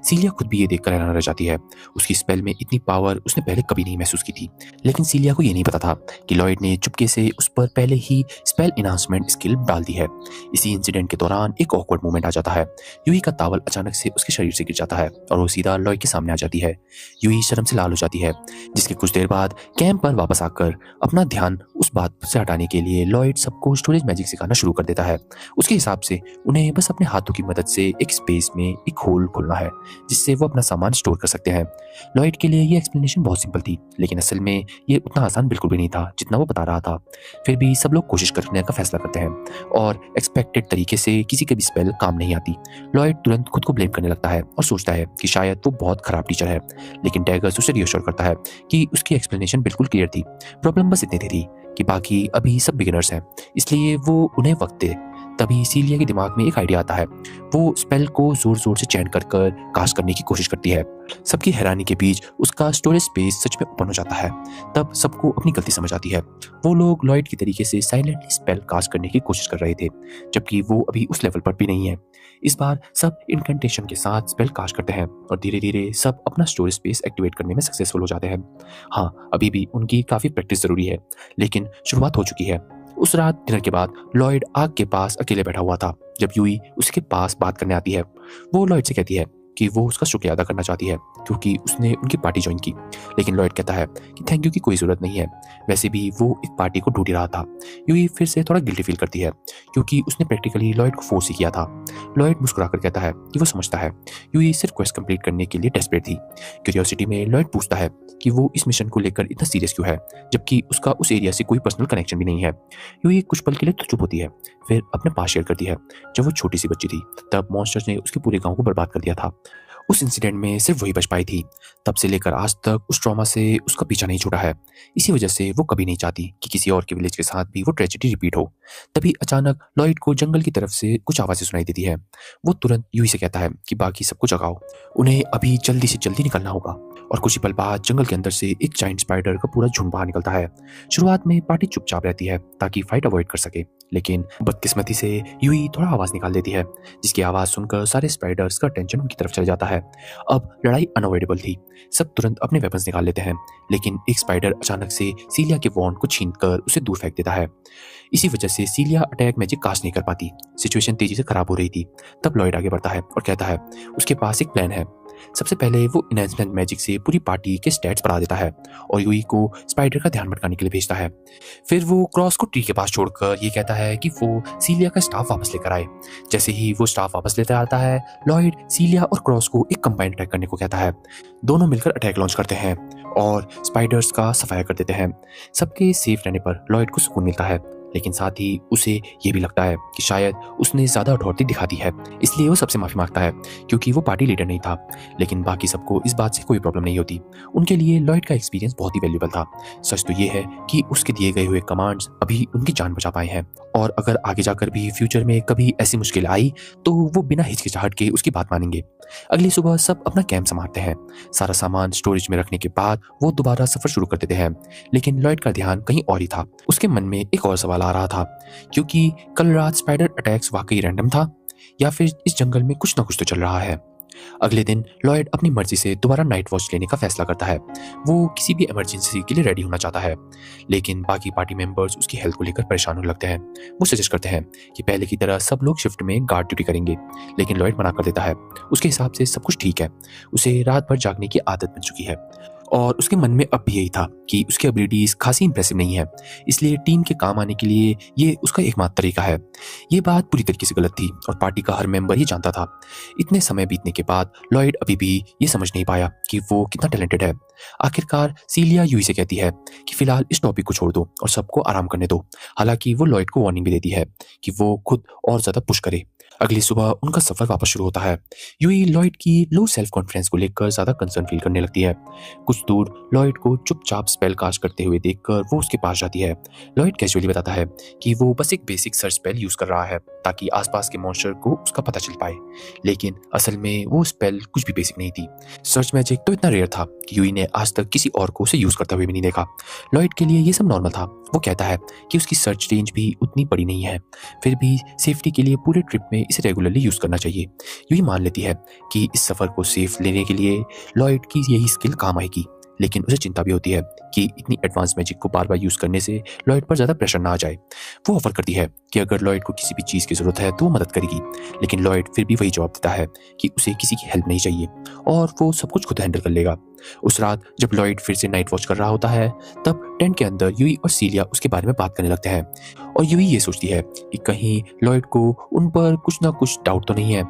सीलिया खुद भी ये देखकर हैरान रह जाती है। उसकी स्पेल में इतनी पावर उसने पहले कभी नहीं महसूस की थी। लेकिन सीलिया को ये नहीं पता था कि लॉयड ने चुपके से उस पर पहले ही स्पेल इनहांसमेंट स्किल डाल दी है। इसी इंसिडेंट के दौरान एक ऑकवर्ड मोमेंट आ जाता है। यूई का तावल अचानक से उसके शरीर से गिर जाता है और वो सीधा लॉयड के सामने आ जाती है। यूई शर्म से लाल हो जाती है, जिसके कुछ देर बाद कैंप पर वापस आकर अपना ध्यान उस बात से हटाने के लिए लॉयड सबको स्टोरेज मैजिक सिखाना शुरू कर देता है। उसके हिसाब से उन्हें बस अपने हाथों की मदद से एक स्पेस में एक होल खोलना है, जिससे वो अपना सामान स्टोर कर सकते हैं। लॉयड के लिए ये एक्सप्लेनेशन बहुत सिंपल थी, लेकिन असल में ये उतना आसान बिल्कुल भी नहीं था जितना वो बता रहा था। फिर भी सब लोग कोशिश करने का फैसला करते हैं और एक्सपेक्टेड तरीके से किसी के भी स्पेल काम नहीं आती। लॉयड तुरंत खुद को ब्लेम करने लगता है और सोचता है कि शायद वो बहुत खराब टीचर है, लेकिन डैगर्स उसे रियश्योर करता है कि उसकी एक्सप्लेनेशन बिल्कुल क्लियर थी। प्रॉब्लम बस इतनी थी कि बाकी अभी सब बिगिनर्स हैं, इसलिए वो उन्हें वक्त दे। तभी सीलिया के दिमाग में एक आइडिया आता है। वो स्पेल को जोर जोर से चैंट कर कर कास्ट करने की कोशिश करती है। सबकी हैरानी के बीच उसका स्टोरेज स्पेस सच में ओपन हो जाता है। तब सबको अपनी गलती समझ आती है। वो लोग लॉयड की तरीके से साइलेंटली स्पेल कास्ट करने की कोशिश कर रहे थे, जबकि वो अभी उस लेवल पर भी नहीं है। इस बार सब इनकैंटेशन के साथ स्पेल कास्ट करते हैं और धीरे धीरे सब अपना स्टोरेज स्पेस एक्टिवेट करने में सक्सेसफुल हो जाते हैं। हाँ, अभी भी उनकी काफी प्रैक्टिस जरूरी है, लेकिन शुरुआत हो चुकी है। उस रात डिनर के बाद लॉयड आग के पास अकेले बैठा हुआ था जब यूई उसके पास बात करने आती है। वो लॉयड से कहती है कि वो उसका शुक्रिया अदा करना चाहती है क्योंकि उसने उनकी पार्टी ज्वाइन की, लेकिन लॉयड कहता है कि थैंक यू की कोई जरूरत नहीं है, वैसे भी वो एक पार्टी को ढूंढ ही रहा था। यूई फिर से थोड़ा गिल्टी फील करती है क्योंकि उसने प्रैक्टिकली लॉयड को फोर्स ही किया था। लॉयड मुस्कुराकर कहता है कि वो समझता है। यूई सिर्फ क्वेस्ट कंप्लीट करने के लिए डेस्परेट थी। क्यूरियोसिटी में लॉयड पूछता है कि वो इस मिशन को लेकर इतना सीरियस क्यों है, जबकि उसका उस एरिया से कोई पर्सनल कनेक्शन भी नहीं है। यूई कुछ पल के लिए तो चुप होती है, फिर अपने पास शेयर करती है जब वो छोटी सी बच्ची थी तब मॉन्स्टर्स ने उसके पूरे गांव को बर्बाद कर दिया था। उस इंसिडेंट में सिर्फ वही बच पाई थी। तब से लेकर आज तक उस ट्रॉमा से उसका पीछा नहीं छूटा है। इसी वजह से वो कभी नहीं चाहती कि किसी और के विलेज के साथ भी वो ट्रेजेडी रिपीट हो। तभी अचानक लॉयड को जंगल की तरफ से कुछ आवाजें सुनाई देती है। वो तुरंत यूई से कहता है कि बाकी सबको जगाओ, उन्हें अभी जल्दी से जल्दी निकलना होगा। और कुछ ही पल बाद जंगल के अंदर से एक जाइंट स्पाइडर का पूरा झुंड बाहर निकलता है। शुरुआत में पार्टी चुपचाप रहती है ताकि फाइट अवॉइड कर सके, लेकिन बदकिस्मती से यूई थोड़ा आवाज निकाल देती है, जिसकी आवाज सुनकर सारे स्पाइडर्स का अटेंशन उनकी तरफ चला जाता है। अब लड़ाई अनअवॉइडेबल थी। सब तुरंत अपने वेपन्स निकाल लेते हैं, लेकिन एक स्पाइडर अचानक से सीलिया के वॉन्ड को छीनकर उसे दूर फेंक देता है। इसी वजह से सीलिया अटैक मैजिक कास्ट नहीं कर पाती। सिचुएशन तेजी से खराब हो रही थी। तब लॉयड आगे बढ़ता है और कहता है उसके पास एक प्लान है। सबसे पहले वो इनहेंसमेंट मैजिक से पूरी पार्टी के स्टैट्स बढ़ा देता है और यूई को स्पाइडर का ध्यान भटकाने के लिए भेजता है। फिर वो क्रॉस को ट्री के पास छोड़कर ये कहता है कि वो सीलिया का स्टाफ वापस लेकर आए। जैसे ही वो स्टाफ वापस लेकर आता है, लॉयड सीलिया और क्रॉस को एक कंबाइंड अटैक करने को कहता है। दोनों मिलकर अटैक लॉन्च करते हैं और स्पाइडर्स का सफाया कर देते हैं। सबके सेफ रहने पर लॉयड को सुकून मिलता है, लेकिन साथ ही उसे ये भी लगता है कि शायद उसने ज्यादा अथॉरिटी दिखा दी है, इसलिए वो सबसे माफी मांगता है क्योंकि वो पार्टी लीडर नहीं था। लेकिन बाकी सबको इस बात से कोई प्रॉब्लम नहीं होती। उनके लिए लॉयड का एक्सपीरियंस बहुत ही वैल्यूबल था। सच तो ये है कि उसके दिए गए हुए कमांड्स अभी उनकी जान बचा पाए हैं, और अगर आगे जाकर भी फ्यूचर में कभी ऐसी मुश्किल आई तो वो बिना हिचकिचाहट के उसकी बात मानेंगे। अगली सुबह सब अपना कैंप संभालते हैं। सारा सामान स्टोरेज में रखने के बाद वो दोबारा सफर शुरू कर देते हैं, लेकिन लॉयड का ध्यान कहीं और ही था। उसके मन में एक और सवाल आ रहा था, क्योंकि कल रात स्पाइडर अटैक्स वाकई रैंडम था या फिर इस जंगल में कुछ ना कुछ तो चल रहा है। अगले दिन लॉयड अपनी मर्जी से दोबारा नाइट वॉच लेने का फैसला करता है। वो किसी भी इमरजेंसी के लिए रेडी होना चाहता है, लेकिन बाकी पार्टी मेंबर्स उसकी हेल्थ को लेकर परेशान होने लगते हैं। वो सजेस्ट करते हैं कि पहले की तरह सब लोग शिफ्ट में गार्ड ड्यूटी करेंगे, लेकिन लॉयड मना कर देता है। उसके हिसाब से सब कुछ ठीक है, उसे रात भर जागने की आदत बन चुकी है और उसके मन में अब भी यही था कि उसकी एबिलिटीज खासी इंप्रेसिव नहीं है, इसलिए टीम के काम आने के लिए ये उसका एकमात्र तरीका है। ये बात पूरी तरीके से गलत थी और पार्टी का हर मेंबर ये जानता था। इतने समय बीतने के बाद लॉयड अभी भी ये समझ नहीं पाया कि वो कितना टैलेंटेड है। आखिरकार सीलिया यूई से कहती है कि फिलहाल इस टॉपिक को छोड़ दो और सबको आराम करने दो। हालांकि वो लॉयड को वार्निंग भी देती है कि वो खुद और ज्यादा पुश करे। अगली सुबह उनका सफर वापस शुरू होता है। यूई लॉयड की लो सेल्फ कॉन्फिडेंस को लेकर ज्यादा कंसर्न फील करने लगती है। कुछ दूर लॉयड को चुपचाप स्पेल कास्ट करते हुए देखकर वो उसके पास जाती है। लॉयड कैजुअली बताता है कि वो बस एक बेसिक सर्च स्पेल यूज कर रहा है ताकि आसपास के मॉन्स्टर को उसका पता चल पाए, लेकिन असल में वो स्पेल कुछ भी बेसिक नहीं थी। सर्च मैजिक तो इतना रेयर था कि यूई ने आज तक किसी और को उसे यूज करते हुए भी नहीं देखा। लॉयड के लिए ये सब नॉर्मल था। वो कहता है कि उसकी सर्च रेंज भी उतनी बड़ी नहीं है, फिर भी सेफ्टी के लिए पूरे ट्रिप में इसे रेगुलरली यूज करना चाहिए। यूई मान लेती है कि इस सफर को सेफ लेने के लिए लॉयड की यही स्किल काम आएगी, लेकिन उसे चिंता भी होती है कि इतनी एडवांस मैजिक को बार बार यूज करने से लॉयड पर ज्यादा प्रेशर ना आ जाए। वो ऑफर करती है कि अगर लॉयड को किसी भी चीज की जरूरत है तो वो मदद करेगी, लेकिन लॉयड फिर भी वही जवाब देता है कि उसे किसी की हेल्प नहीं चाहिए और वो सब कुछ खुद हैंडल कर लेगा। उस रात जब लॉयड फिर से नाइट वॉच कर रहा होता है, तब टेंट के अंदर यूई और सीलिया उसके बारे में बात करने लगते हैं और यूई ये सोचती है कि कहीं लॉयड को उन पर कुछ ना कुछ डाउट तो नहीं है।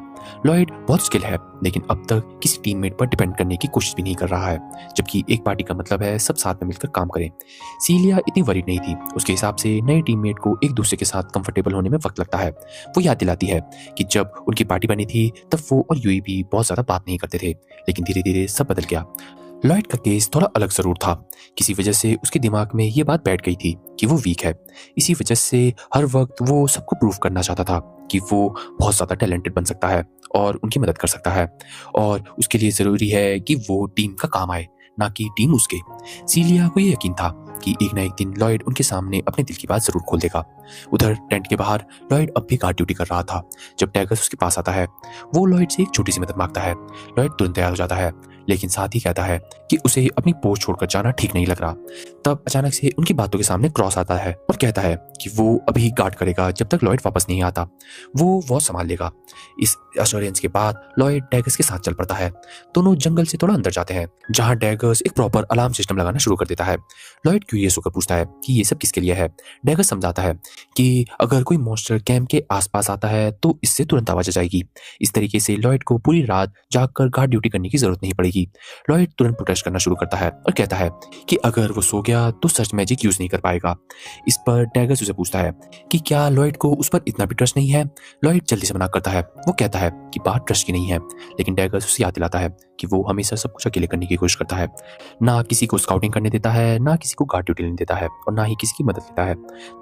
लॉयड बहुत स्किल है, लेकिन अब तक किसी टीममेट पर डिपेंड करने की कोशिश भी नहीं कर रहा है, जबकि एक पार्टी का मतलब है सब साथ में मिलकर काम करें। सीलिया इतनी वरीड नहीं थी। उसके हिसाब से नए टीममेट को एक दूसरे के साथ कंफर्टेबल होने में वक्त लगता है। वो याद दिलाती है कि जब उनकी पार्टी बनी थी तब वो और यूई भी बहुत ज्यादा बात नहीं करते थे, लेकिन धीरे धीरे सब बदल गया। लॉयड का केस थोड़ा अलग जरूर था। किसी वजह से उसके दिमाग में ये बात बैठ गई थी कि वो वीक है। इसी वजह से हर वक्त वो सबको प्रूव करना चाहता था कि वो बहुत ज्यादा टैलेंटेड बन सकता है और उनकी मदद कर सकता है, और उसके लिए जरूरी है कि वो टीम का काम आए, ना कि टीम उसके। सीलिया को ये यकीन था कि एक ना एक दिन लॉयड उनके सामने अपने दिल की बात जरूर खोल देगा। उधर टेंट के बाहर लॉयड अब भी गार्ड ड्यूटी कर रहा था। जब टैगस उसके पास आता है, वो लॉयड से एक छोटी सी मदद मांगता है। लॉयड तुरंत तैयार हो जाता है, लेकिन साथ ही कहता है कि उसे अपनी पोस्ट छोड़कर जाना ठीक नहीं लग रहा। तब अचानक से उनकी बातों के सामने क्रॉस आता है और कहता है कि वो अभी गार्ड करेगा जब तक लॉयड वापस नहीं आता। वो वॉच संभाल लेगा। इस एश्योरेंस के बाद लॉयड डैगर्स के साथ चल पड़ता है। दोनों जंगल से थोड़ा अंदर जाते हैं, जहां डैगर्स एक प्रॉपर अलार्म सिस्टम लगाना शुरू कर देता है। लॉयड क्यूरियस होकर पूछता है कि ये सब किसके लिए है। डैगर्स समझाता है कि अगर कोई मॉन्स्टर कैंप के आसपास आता है तो इससे तुरंत आवाज आ जाएगी। इस तरीके से लॉयड को पूरी रात जागकर गार्ड ड्यूटी करने की जरूरत नहीं पड़ेगी। लॉयड तुरंत प्रोटेस्ट करना शुरू करता है और कहता है कि अगर वो सो गया तो सर्च मैजिक यूज नहीं कर पाएगा। इस पर डैगर्स उसे पूछता है कि क्या लॉयड को उस पर इतना भी ट्रस्ट नहीं है। लॉयड जल्दी से मना करता है। वो कहता है कि बात ट्रस्ट की नहीं है, लेकिन डैगर्स उसे याद दिलाता है कि वो हमेशा सब कुछ अकेले करने की कोशिश करता है। ना किसी को स्काउटिंग करने देता है, ना किसी को गार्ड ड्यूटी लेने देता है, और ना ही किसी की मदद लेता है।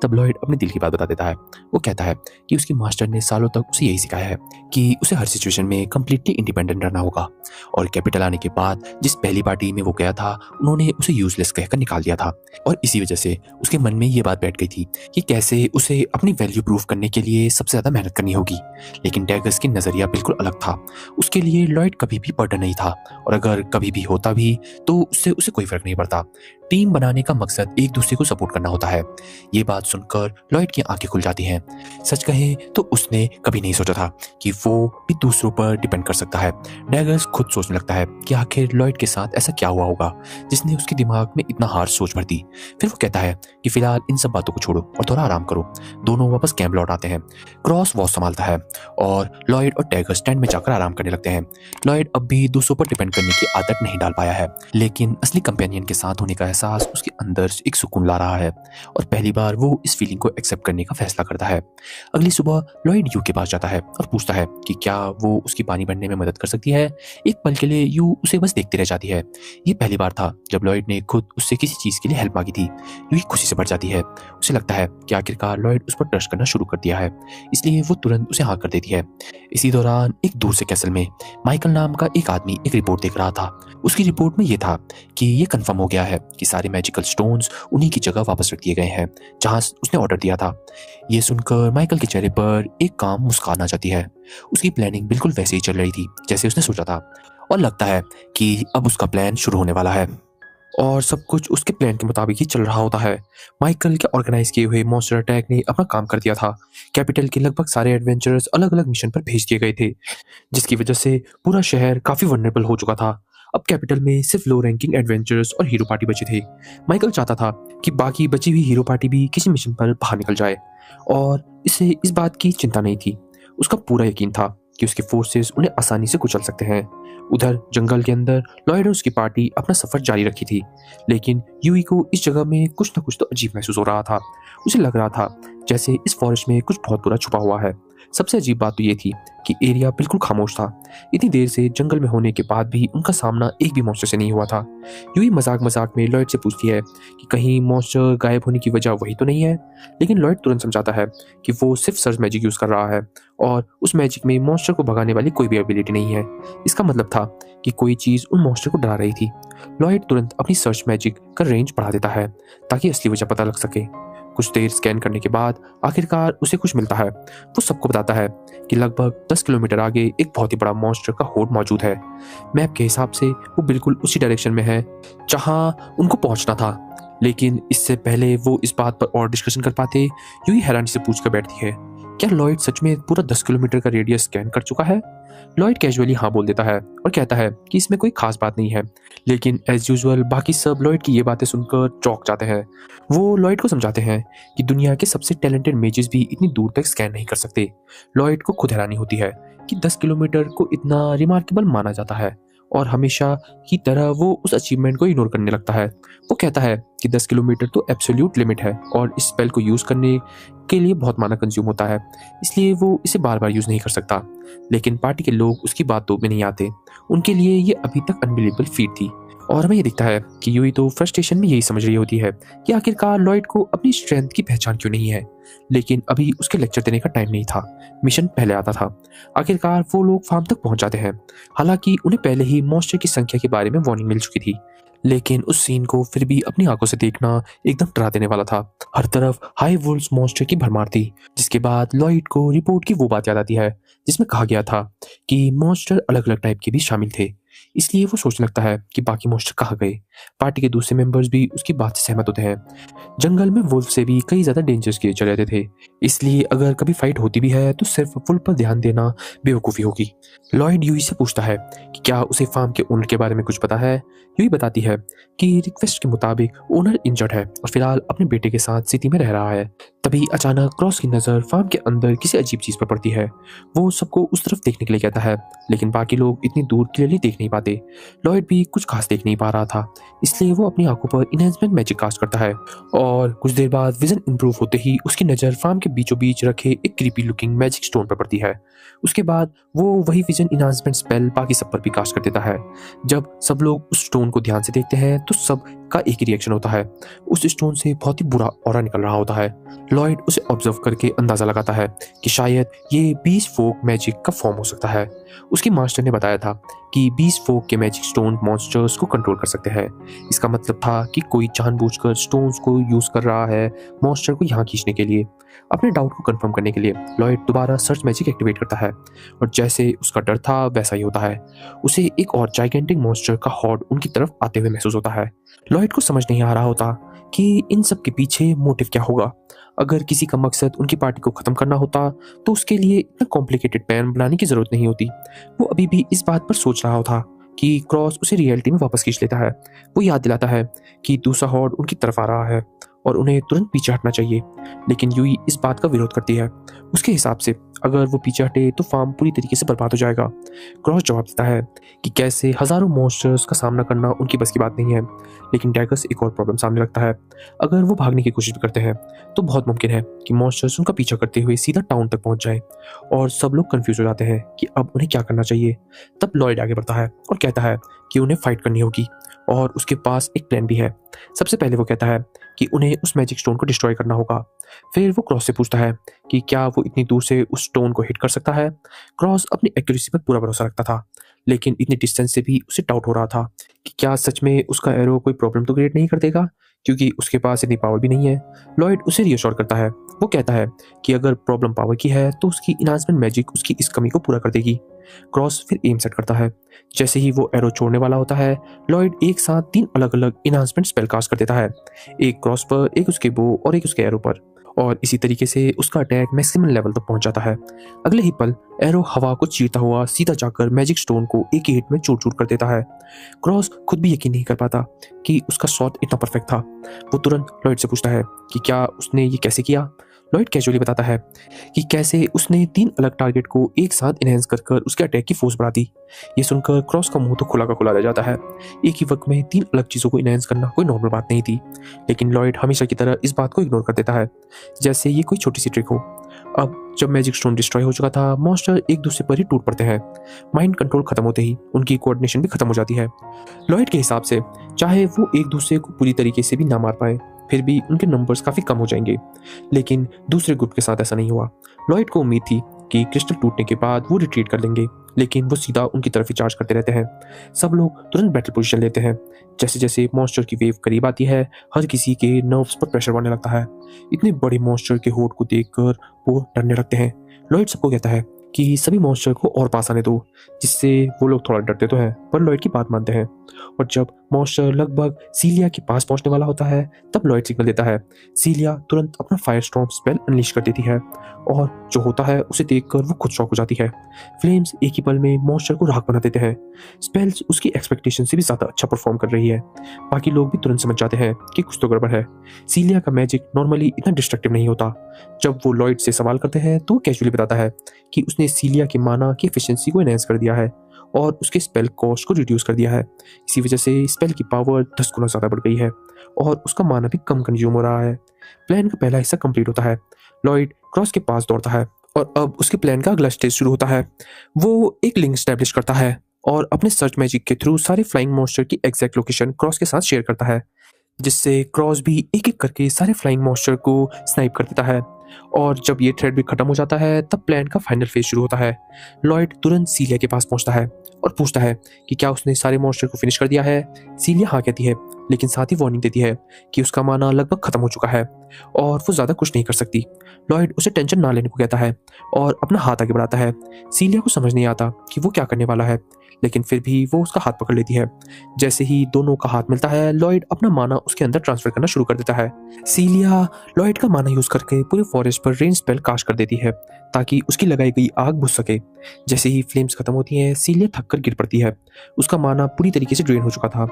तब लॉयड अपने दिल की बात बता देता है। वो कहता है कि उसकी मास्टर ने सालों तक उसे यही सिखाया है कि उसे हर सिचुएशन में कंप्लीटली इंडिपेंडेंट रहना होगा, और कैपिटल आने के बाद जिस पहली पार्टी में वो गया था उन्होंने उसे यूजलेस कहकर निकाल दिया था, और इसी वजह से उसके मन में ये बात बैठ गई थी कि कैसे उसे अपनी वैल्यू प्रूव करने के लिए सबसे ज्यादा मेहनत करनी होगी। लेकिन डैगर्स की नजरिया बिल्कुल अलग था। उसके लिए लॉयड कभी भी बर्डन नहीं था, और अगर कभी भी होता भी तो उससे उसे कोई फर्क नहीं पड़ता। टीम बनाने का मकसद एक दूसरे को सपोर्ट करना होता है। ये बात सुनकर लॉयड की आंखें खुल जाती हैं। सच कहे तो उसने कभी नहीं सोचा था कि वो भी दूसरों पर डिपेंड कर सकता है। डैगर्स खुद सोचने लगता है कि आखिर लॉयड के साथ ऐसा क्या हुआ होगा जिसने उसके दिमाग में इतना हार्श सोच भर दी। फिर वो कहता है कि फिलहाल इन सब बातों को छोड़ो और थोड़ा आराम करो। दोनों वापस कैंप लौट आते हैं। क्रॉस वॉच संभालता है और लॉयड और डैगर्स स्टैंड में जाकर आराम करने लगते हैं। लॉयड अब भी दूसरों पर डिपेंड करने की आदत नहीं डाल पाया है, लेकिन असली कंपेनियन के साथ होने का एहसास उसके अंदर एक सुकून ला रहा है, और पहली बार वो इस फीलिंग को एक्सेप्ट करने का फैसला करता है। अगली सुबह लॉयड यू के पास जाता है और पूछता है कि क्या वो उसकी पानी भरने में मदद कर सकती है। एक पल के लिए यू उसे बस देखती रह जाती है। ये पहली बार था जब लॉयड ने खुद उससे किसी चीज के लिए हेल्प मांगी थी। यू खुशी से भर जाती है। उसे लगता है कि आखिरकार लॉयड उस पर ट्रस्ट करना शुरू कर दिया है, इसलिए वो तुरंत उसे हाँ कर देती है। इसी दौरान एक दूर से कैसल में माइकल नाम का एक आदमी एक रिपोर्ट देख रहा था। उसकी रिपोर्ट में ये था कि ये कंफर्म हो गया है कि सारे मैजिकल स्टोन्स उन्हीं की जगह वापस रख दिए गए हैं जहां उसने ऑर्डर दिया था। ये सुनकर माइकल के चेहरे पर एक काम मुस्कान आ जाती है। उसकी प्लानिंग बिल्कुल वैसे ही चल रही थी जैसे उसने सोचा था, और लगता है कि अब उसका प्लान शुरू होने वाला है और सब कुछ उसके प्लान के मुताबिक ही चल रहा होता है। माइकल के ऑर्गेनाइज किए हुए मॉन्स्टर अटैक ने अपना काम कर दिया था। कैपिटल के लगभग सारे एडवेंचरर्स अलग अलग मिशन पर भेज दिए गए थे, जिसकी वजह से पूरा शहर काफी वल्नरेबल हो चुका था। अब कैपिटल में सिर्फ लो रैंकिंग एडवेंचरर्स और हीरो पार्टी बचे थे। माइकल चाहता था कि बाकी बची हुई हीरो पार्टी भी किसी मिशन पर बाहर निकल जाए, और इसे इस बात की चिंता नहीं थी। उसका पूरा यकीन था कि उसके फोर्सेस उन्हें आसानी से कुचल सकते हैं। उधर जंगल के अंदर लॉयड और उसकी पार्टी अपना सफर जारी रखी थी, लेकिन यूई को इस जगह में कुछ न कुछ तो अजीब महसूस हो रहा था। उसे लग रहा था जैसे इस फॉरेस्ट में कुछ बहुत बुरा छुपा हुआ है। सबसे अजीब बात तो ये थी कि एरिया बिल्कुल खामोश था। इतनी देर से जंगल में होने के बाद भी उनका सामना एक भी मॉन्स्टर से नहीं हुआ था। यूं ही मजाक मजाक में लॉयड से पूछती है कि कहीं मॉन्स्टर गायब होने की वजह वही तो नहीं है, लेकिन लॉयड तुरंत समझाता है कि वो सिर्फ सर्च मैजिक यूज कर रहा है और उस मैजिक में मॉन्स्टर को भगाने वाली कोई भी एबिलिटी नहीं है। इसका मतलब था कि कोई चीज उन मॉन्स्टर को डरा रही थी। लॉयड तुरंत अपनी सर्च मैजिक का रेंज बढ़ा देता है ताकि असली वजह पता लग सके। कुछ देर स्कैन करने के बाद आखिरकार उसे कुछ मिलता है। वो सबको बताता है कि लगभग 10 किलोमीटर आगे एक बहुत ही बड़ा मॉन्स्टर का होड़ मौजूद है। मैप के हिसाब से वो बिल्कुल उसी डायरेक्शन में है जहां उनको पहुंचना था। लेकिन इससे पहले वो इस बात पर और डिस्कशन कर पाते, यूं ही हैरानी से पूछ कर बैठती है, क्या लॉयड सच में पूरा 10 किलोमीटर का रेडियस स्कैन कर चुका है? लॉयड कैजुअली हाँ बोल देता है और कहता है कि इसमें कोई खास बात नहीं है। लेकिन एज यूजुअल बाकी सब लॉयड की ये बातें सुनकर चौंक जाते हैं। वो लॉयड को समझाते हैं कि दुनिया के सबसे टैलेंटेड मेजेस भी इतनी दूर तक स्कैन नहीं कर सकते। लॉयड को खुद हैरानी होती है कि 10 किलोमीटर को इतना रिमार्केबल माना जाता है और हमेशा की तरह वो उस अचीवमेंट को इग्नोर करने लगता है। वो कहता है कि 10 किलोमीटर तो एब्सोल्यूट लिमिट है और इस स्पेल को यूज़ करने के लिए बहुत माना कंज्यूम होता है, इसलिए वो इसे बार बार यूज़ नहीं कर सकता। लेकिन पार्टी के लोग उसकी बातों में नहीं आते। उनके लिए ये अभी तक अनबिलीवेबल फीट थी और हमें ये दिखता है कि यूई तो फ्रस्ट्रेशन में यही समझ रही होती है कि आखिरकार लॉयड को अपनी स्ट्रेंथ की पहचान क्यों नहीं है। लेकिन अभी उसके लेक्चर देने का टाइम नहीं था, मिशन पहले आता था। आखिरकार वो लोग फार्म तक पहुंच जाते हैं। हालांकि उन्हें पहले ही मॉन्स्टर की संख्या के बारे में वार्निंग मिल चुकी थी, लेकिन उस सीन को फिर भी अपनी आंखों से देखना एकदम डरा देने वाला था। हर तरफ हाई वुल्फ मॉन्स्टर की भरमार थी, जिसके बाद लॉयड को रिपोर्ट की वो बात याद आती है जिसमें कहा गया था कि मॉन्स्टर अलग अलग टाइप के भी शामिल थे। इसलिए वो सोचने लगता है कि बाकी मॉन्स्टर कहाँ गए। पार्टी के दूसरे मेंबर्स भी उसकी बात से सहमत होते हैं। जंगल में वुल्फ से भी कई ज्यादा डेंजर्स किए चले रहते थे, इसलिए अगर कभी फाइट होती भी है तो सिर्फ वुल्फ पर ध्यान देना बेवकूफ़ी होगी। लॉयड यूई से पूछता है कि क्या उसे फार्म के ओनर के बारे में कुछ पता है। यूई बताती है कि रिक्वेस्ट के मुताबिक ओनर इंजर्ड है और फिलहाल अपने बेटे के साथ सिटी में रह रहा है। तभी अचानक क्रॉस की नज़र फार्म के अंदर किसी अजीब चीज़ पर पड़ती है। वो सबको उस तरफ देखने के लिए कहता है, लेकिन बाकी लोग इतनी दूर क्लियरली देख नहीं पाते। लॉयड भी कुछ खास देख नहीं पा रहा था, इसलिए वो अपनी आंखों पर इनहेंसमेंट मैजिक कास्ट करता है और कुछ देर बाद विजन इंप्रूव होते ही उसकी नज़र फार्म के बीचों बीच रखे एक क्रीपी लुकिंग मैजिक स्टोन पर पड़ती है। उसके बाद वो वही विजन इनहांसमेंट स्पेल बाकी सब पर भी कास्ट कर देता है। जब सब लोग उस स्टोन को ध्यान से देखते हैं तो सब का एक ही रिएक्शन होता है। उस स्टोन से बहुत ही बुरा ऑरा निकल रहा होता है। लॉयड उसे ऑब्जर्व करके अंदाजा लगाता है कि शायद ये 20 फोक मैजिक का फॉर्म हो सकता है। उसके मास्टर ने बताया था कि 20 फोक के मैजिक स्टोन मॉन्स्टर्स को कंट्रोल कर सकते हैं। इसका मतलब था कि कोई जानबूझकर स्टोन्स को यूज कर रहा है मॉन्स्टर को यहाँ खींचने के लिए। अपने डाउट को कंफर्म करने के लिए लॉयड दोबारा सर्च मैजिक एक्टिवेट करता है और जैसे उसका डर था वैसा ही होता है। उसे एक और जाइगेंटिक मॉन्स्टर का हॉर्ड उनकी तरफ आते हुए महसूस होता है। लॉयड को समझ नहीं आ रहा होता कि इन सब के पीछे मोटिव क्या होगा। अगर किसी का मकसद उनकी पार्टी को खत्म करना होता तो उसके लिए इतना कॉम्प्लिकेटेड प्लान बनाने की जरूरत नहीं होती। वो अभी भी इस बात पर सोच रहा था कि क्रॉस उसे रियलिटी में वापस खींच लेता है। वो याद दिलाता है कि दूसरा हॉर्ड उनकी तरफ आ रहा है और उन्हें तुरंत पीछे हटना चाहिए, लेकिन यूई इस बात का विरोध करती है। उसके हिसाब से अगर वो पीछे हटे तो फार्म पूरी तरीके से बर्बाद हो जाएगा। क्रॉस जवाब देता है कि कैसे हजारों मॉन्स्टर्स का सामना करना उनकी बस की बात नहीं है, लेकिन डैगर्स एक और प्रॉब्लम सामने रखता है। अगर वो भागने की कोशिश भी करते हैं तो बहुत मुमकिन है कि मॉन्स्टर्स उनका पीछा करते हुए सीधा टाउन तक पहुंच जाए और सब लोग कंफ्यूज हो जाते हैं कि अब उन्हें क्या करना चाहिए। तब लॉयड आगे बढ़ता है और कहता है कि उन्हें फाइट करनी होगी और उसके पास एक प्लान भी है। सबसे पहले वो कहता है कि उन्हें उस मैजिक स्टोन को डिस्ट्रॉय करना होगा। फिर वो क्रॉस से पूछता है कि क्या वो इतनी दूर से उस स्टोन को हिट कर सकता है। क्रॉस अपनी एक्यूरेसी पर पूरा भरोसा रखता था, लेकिन इतनी डिस्टेंस से भी उसे डाउट हो रहा था कि क्या सच में उसका एरो कोई प्रॉब्लम तो क्रिएट नहीं कर देगा, क्योंकि उसके पास इतनी पावर भी नहीं है। लॉयड उसे रियश्योर करता है। वो कहता है कि अगर प्रॉब्लम पावर की है तो उसकी इनहांसमेंट मैजिक उसकी इस कमी को पूरा कर देगी। क्रॉस फिर एम सेट करता है। जैसे ही वो एरो छोड़ने वाला होता है लॉयड एक साथ 3 अलग अलग इनहांसमेंट स्पेल कास्ट कर देता है, एक क्रॉस पर, एक उसके बो और एक उसके एरो पर, और इसी तरीके से उसका अटैक मैक्सिमम लेवल तक पहुंच जाता है। अगले ही पल एरो हवा को चीरता हुआ सीधा जाकर मैजिक स्टोन को एक ही हिट में चूर चूर कर देता है। क्रॉस खुद भी यकीन नहीं कर पाता कि उसका शॉट इतना परफेक्ट था। वो तुरंत लॉयड से पूछता है कि क्या उसने ये कैसे किया। लॉयड कैजुअली बताता है कि कैसे उसने 3 अलग टारगेट को एक साथ इनहेंस कर कर उसके अटैक की फोर्स बढ़ा दी। ये सुनकर क्रॉस का मुंह तो खुला का खुला रह जाता है। एक ही वक्त में 3 अलग चीज़ों को इनहेंस करना कोई नॉर्मल बात नहीं थी, लेकिन लॉयड हमेशा की तरह इस बात को इग्नोर कर देता है जैसे ये कोई छोटी सी ट्रिक हो। अब जब मैजिक स्टोन डिस्ट्रॉय हो चुका था, मॉन्स्टर एक दूसरे पर ही टूट पड़ते हैं। माइंड कंट्रोल खत्म होते ही उनकी कोऑर्डिनेशन भी खत्म हो जाती है। लॉयड के हिसाब से चाहे वो एक दूसरे को पूरी तरीके से भी ना मार पाए, फिर भी उनके नंबर्स काफी कम हो जाएंगे। लेकिन दूसरे ग्रुप के साथ ऐसा नहीं हुआ। लॉयड को उम्मीद थी कि क्रिस्टल टूटने के बाद वो रिट्रीट कर लेंगे, लेकिन वो सीधा उनकी तरफ ही चार्ज करते रहते हैं। सब लोग तुरंत बैटल पोजीशन लेते हैं। जैसे जैसे मॉन्स्टर की वेव करीब आती है, हर किसी के नर्व्स पर प्रेशर बढ़ने लगता है। इतने बड़े मॉन्स्टर के होठ को देखकर वो डरने लगते हैं। लॉयड सबको कहता है कि सभी मॉन्स्टर को और पास आने दो, जिससे वो लोग थोड़ा डरते तो हैं, पर लॉयड की बात मानते हैं। और जब मॉन्स्टर लगभग सीलिया के पास पहुंचने वाला होता है, तब लॉयड सिग्नल देता है। सीलिया तुरंत अपना फायर स्टॉर्म स्पेल अनलीश कर देती है, और जो होता है उसे देखकर वो खुद शॉक हो जाती है। फ्लेम्स एक ही पल में मॉन्स्टर को राख बना देते हैं। स्पेल्स उसकी एक्सपेक्टेशन से भी ज्यादा अच्छा परफॉर्म कर रही है। बाकी लोग भी तुरंत समझ जाते हैं कि कुछ तो गड़बड़ है। सीलिया का मैजिक नॉर्मली इतना डिस्ट्रक्टिव नहीं होता। जब वो लॉयड से सवाल करते हैं तो वो कैजुअली बताता है कि उसने सीलिया के माना की एफिशिएंसी को एनहांस कर दिया है और उसके स्पेल कॉस्ट को रिड्यूस कर दिया है। इसी वजह से स्पेल की पावर 10 गुना ज्यादा बढ़ गई है और उसका माना भी कम कंज्यूम हो रहा है। प्लान का पहला हिस्सा कंप्लीट होता है। लॉयड क्रॉस के पास दौड़ता है और अब उसके प्लान का अगला स्टेज शुरू होता है। वो एक लिंक स्टैब्लिश करता है और अपने सर्च मैजिक के थ्रू सारे फ्लाइंग मॉन्स्टर की एग्जैक्ट लोकेशन क्रॉस के साथ शेयर करता है, जिससे क्रॉस भी एक एक करके सारे फ्लाइंग मॉन्स्टर को स्नाइप कर देता है। और जब ये थ्रेड भी खत्म हो जाता है, तब प्लान का फाइनल फेज शुरू होता है। लॉयड तुरंत सीलिया के पास पहुंचता है और पूछता है कि क्या उसने सारे मॉन्स्टर को फिनिश कर दिया है। सीलिया हाँ कहती है, लेकिन साथ ही वार्निंग देती है कि उसका माना लगभग खत्म हो चुका है और वो ज्यादा कुछ नहीं कर सकती। लॉयड उसे टेंशन ना लेने को कहता है और अपना हाथ आगे बढ़ाता है। सीलिया को समझ नहीं आता कि वो क्या करने वाला है, लेकिन फिर भी वो उसका हाथ पकड़ लेती है। जैसे ही दोनों का हाथ मिलता है, लॉयड अपना माना उसके अंदर ट्रांसफर करना शुरू कर देता है। सीलिया लॉयड का माना यूज करके पूरे फॉरेस्ट पर रेन स्पेल कास्ट कर देती है ताकि उसकी लगाई गई आग बुझ सके। जैसे ही फ्लेम्स खत्म होती हैं, सीलिया थककर गिर पड़ती है। उसका माना पूरी तरीके से ड्रेन हो चुका था।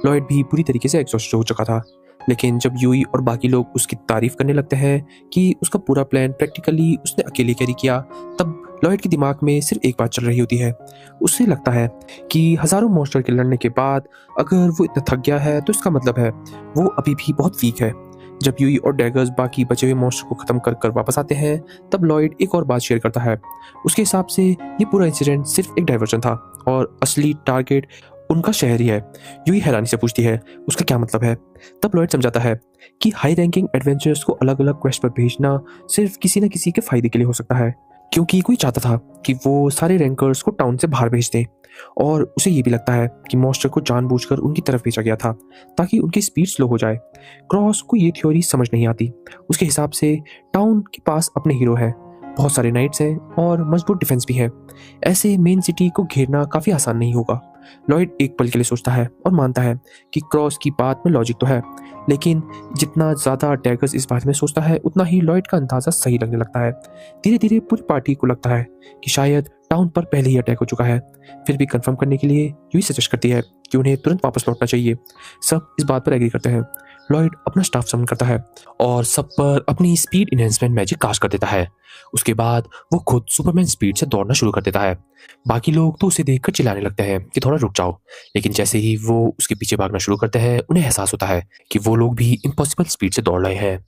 लॉयड भी पूरी तरीके से एग्जॉस्ट हो चुका था। लेकिन जब यूई और बाकी लोग उसकी तारीफ करने लगते हैं कि उसका पूरा प्लान प्रैक्टिकली उसने अकेले कैरी किया, तब लॉयड के दिमाग में सिर्फ एक बात चल रही होती है। उसे लगता है कि हजारों मॉन्स्टर के लड़ने के बाद अगर वो इतना थक गया है तो इसका मतलब है वो अभी भी बहुत वीक है। जब यूई और डैगर्स बाकी बचे हुए मॉन्स्टर को खत्म कर कर वापस आते हैं, तब लॉयड एक और बात शेयर करता है। उसके हिसाब से ये पूरा इंसिडेंट सिर्फ एक डाइवर्जन था और असली टारगेट उनका शहर ही है। यूई हैरानी से पूछती है उसका क्या मतलब है। तब लॉयड समझाता है कि हाई रैंकिंग एडवेंचर्स को अलग अलग क्वेस्ट पर भेजना सिर्फ किसी न किसी के फायदे के लिए हो सकता है, क्योंकि कोई चाहता था कि वो सारे रैंकर्स को टाउन से बाहर भेज दें। और उसे ये भी लगता है कि मॉन्स्टर को जानबूझकर उनकी तरफ भेजा गया था ताकि उनकी स्पीड स्लो हो जाए। क्रॉस को ये थ्योरी समझ नहीं आती। उसके हिसाब से टाउन के पास अपने हीरो हैं, बहुत सारे नाइट्स हैं और मजबूत डिफेंस भी है। ऐसे मेन सिटी को घेरना काफी आसान नहीं होगा। लॉयड एक पल के लिए सोचता है और मानता है कि क्रॉस की बात में लॉजिक तो है, लेकिन जितना ज्यादा डैगर्स इस बारे में सोचता है, उतना ही लॉयड का अंदाजा सही लगने लगता है। धीरे धीरे पूरी पार्टी को लगता है कि शायद टाउन पर पहले ही अटैक हो चुका है। फिर भी कंफर्म करने के लिए यूई सजेस्ट करती है कि उन्हें तुरंत वापस लौटना चाहिए। सब इस बात पर एग्री करते हैं। लॉयड अपना स्टाफ समन करता है और सब पर अपनी स्पीड इनहेंसमेंट मैजिक कास्ट कर देता है। उसके बाद वो खुद सुपरमैन स्पीड से दौड़ना शुरू कर देता है। बाकी लोग तो उसे देखकर चिल्लाने लगते हैं कि थोड़ा रुक जाओ, लेकिन जैसे ही वो उसके पीछे भागना शुरू करते हैं, उन्हें एहसास होता है कि वो लोग भी इम्पॉसिबल स्पीड से दौड़ रहे हैं।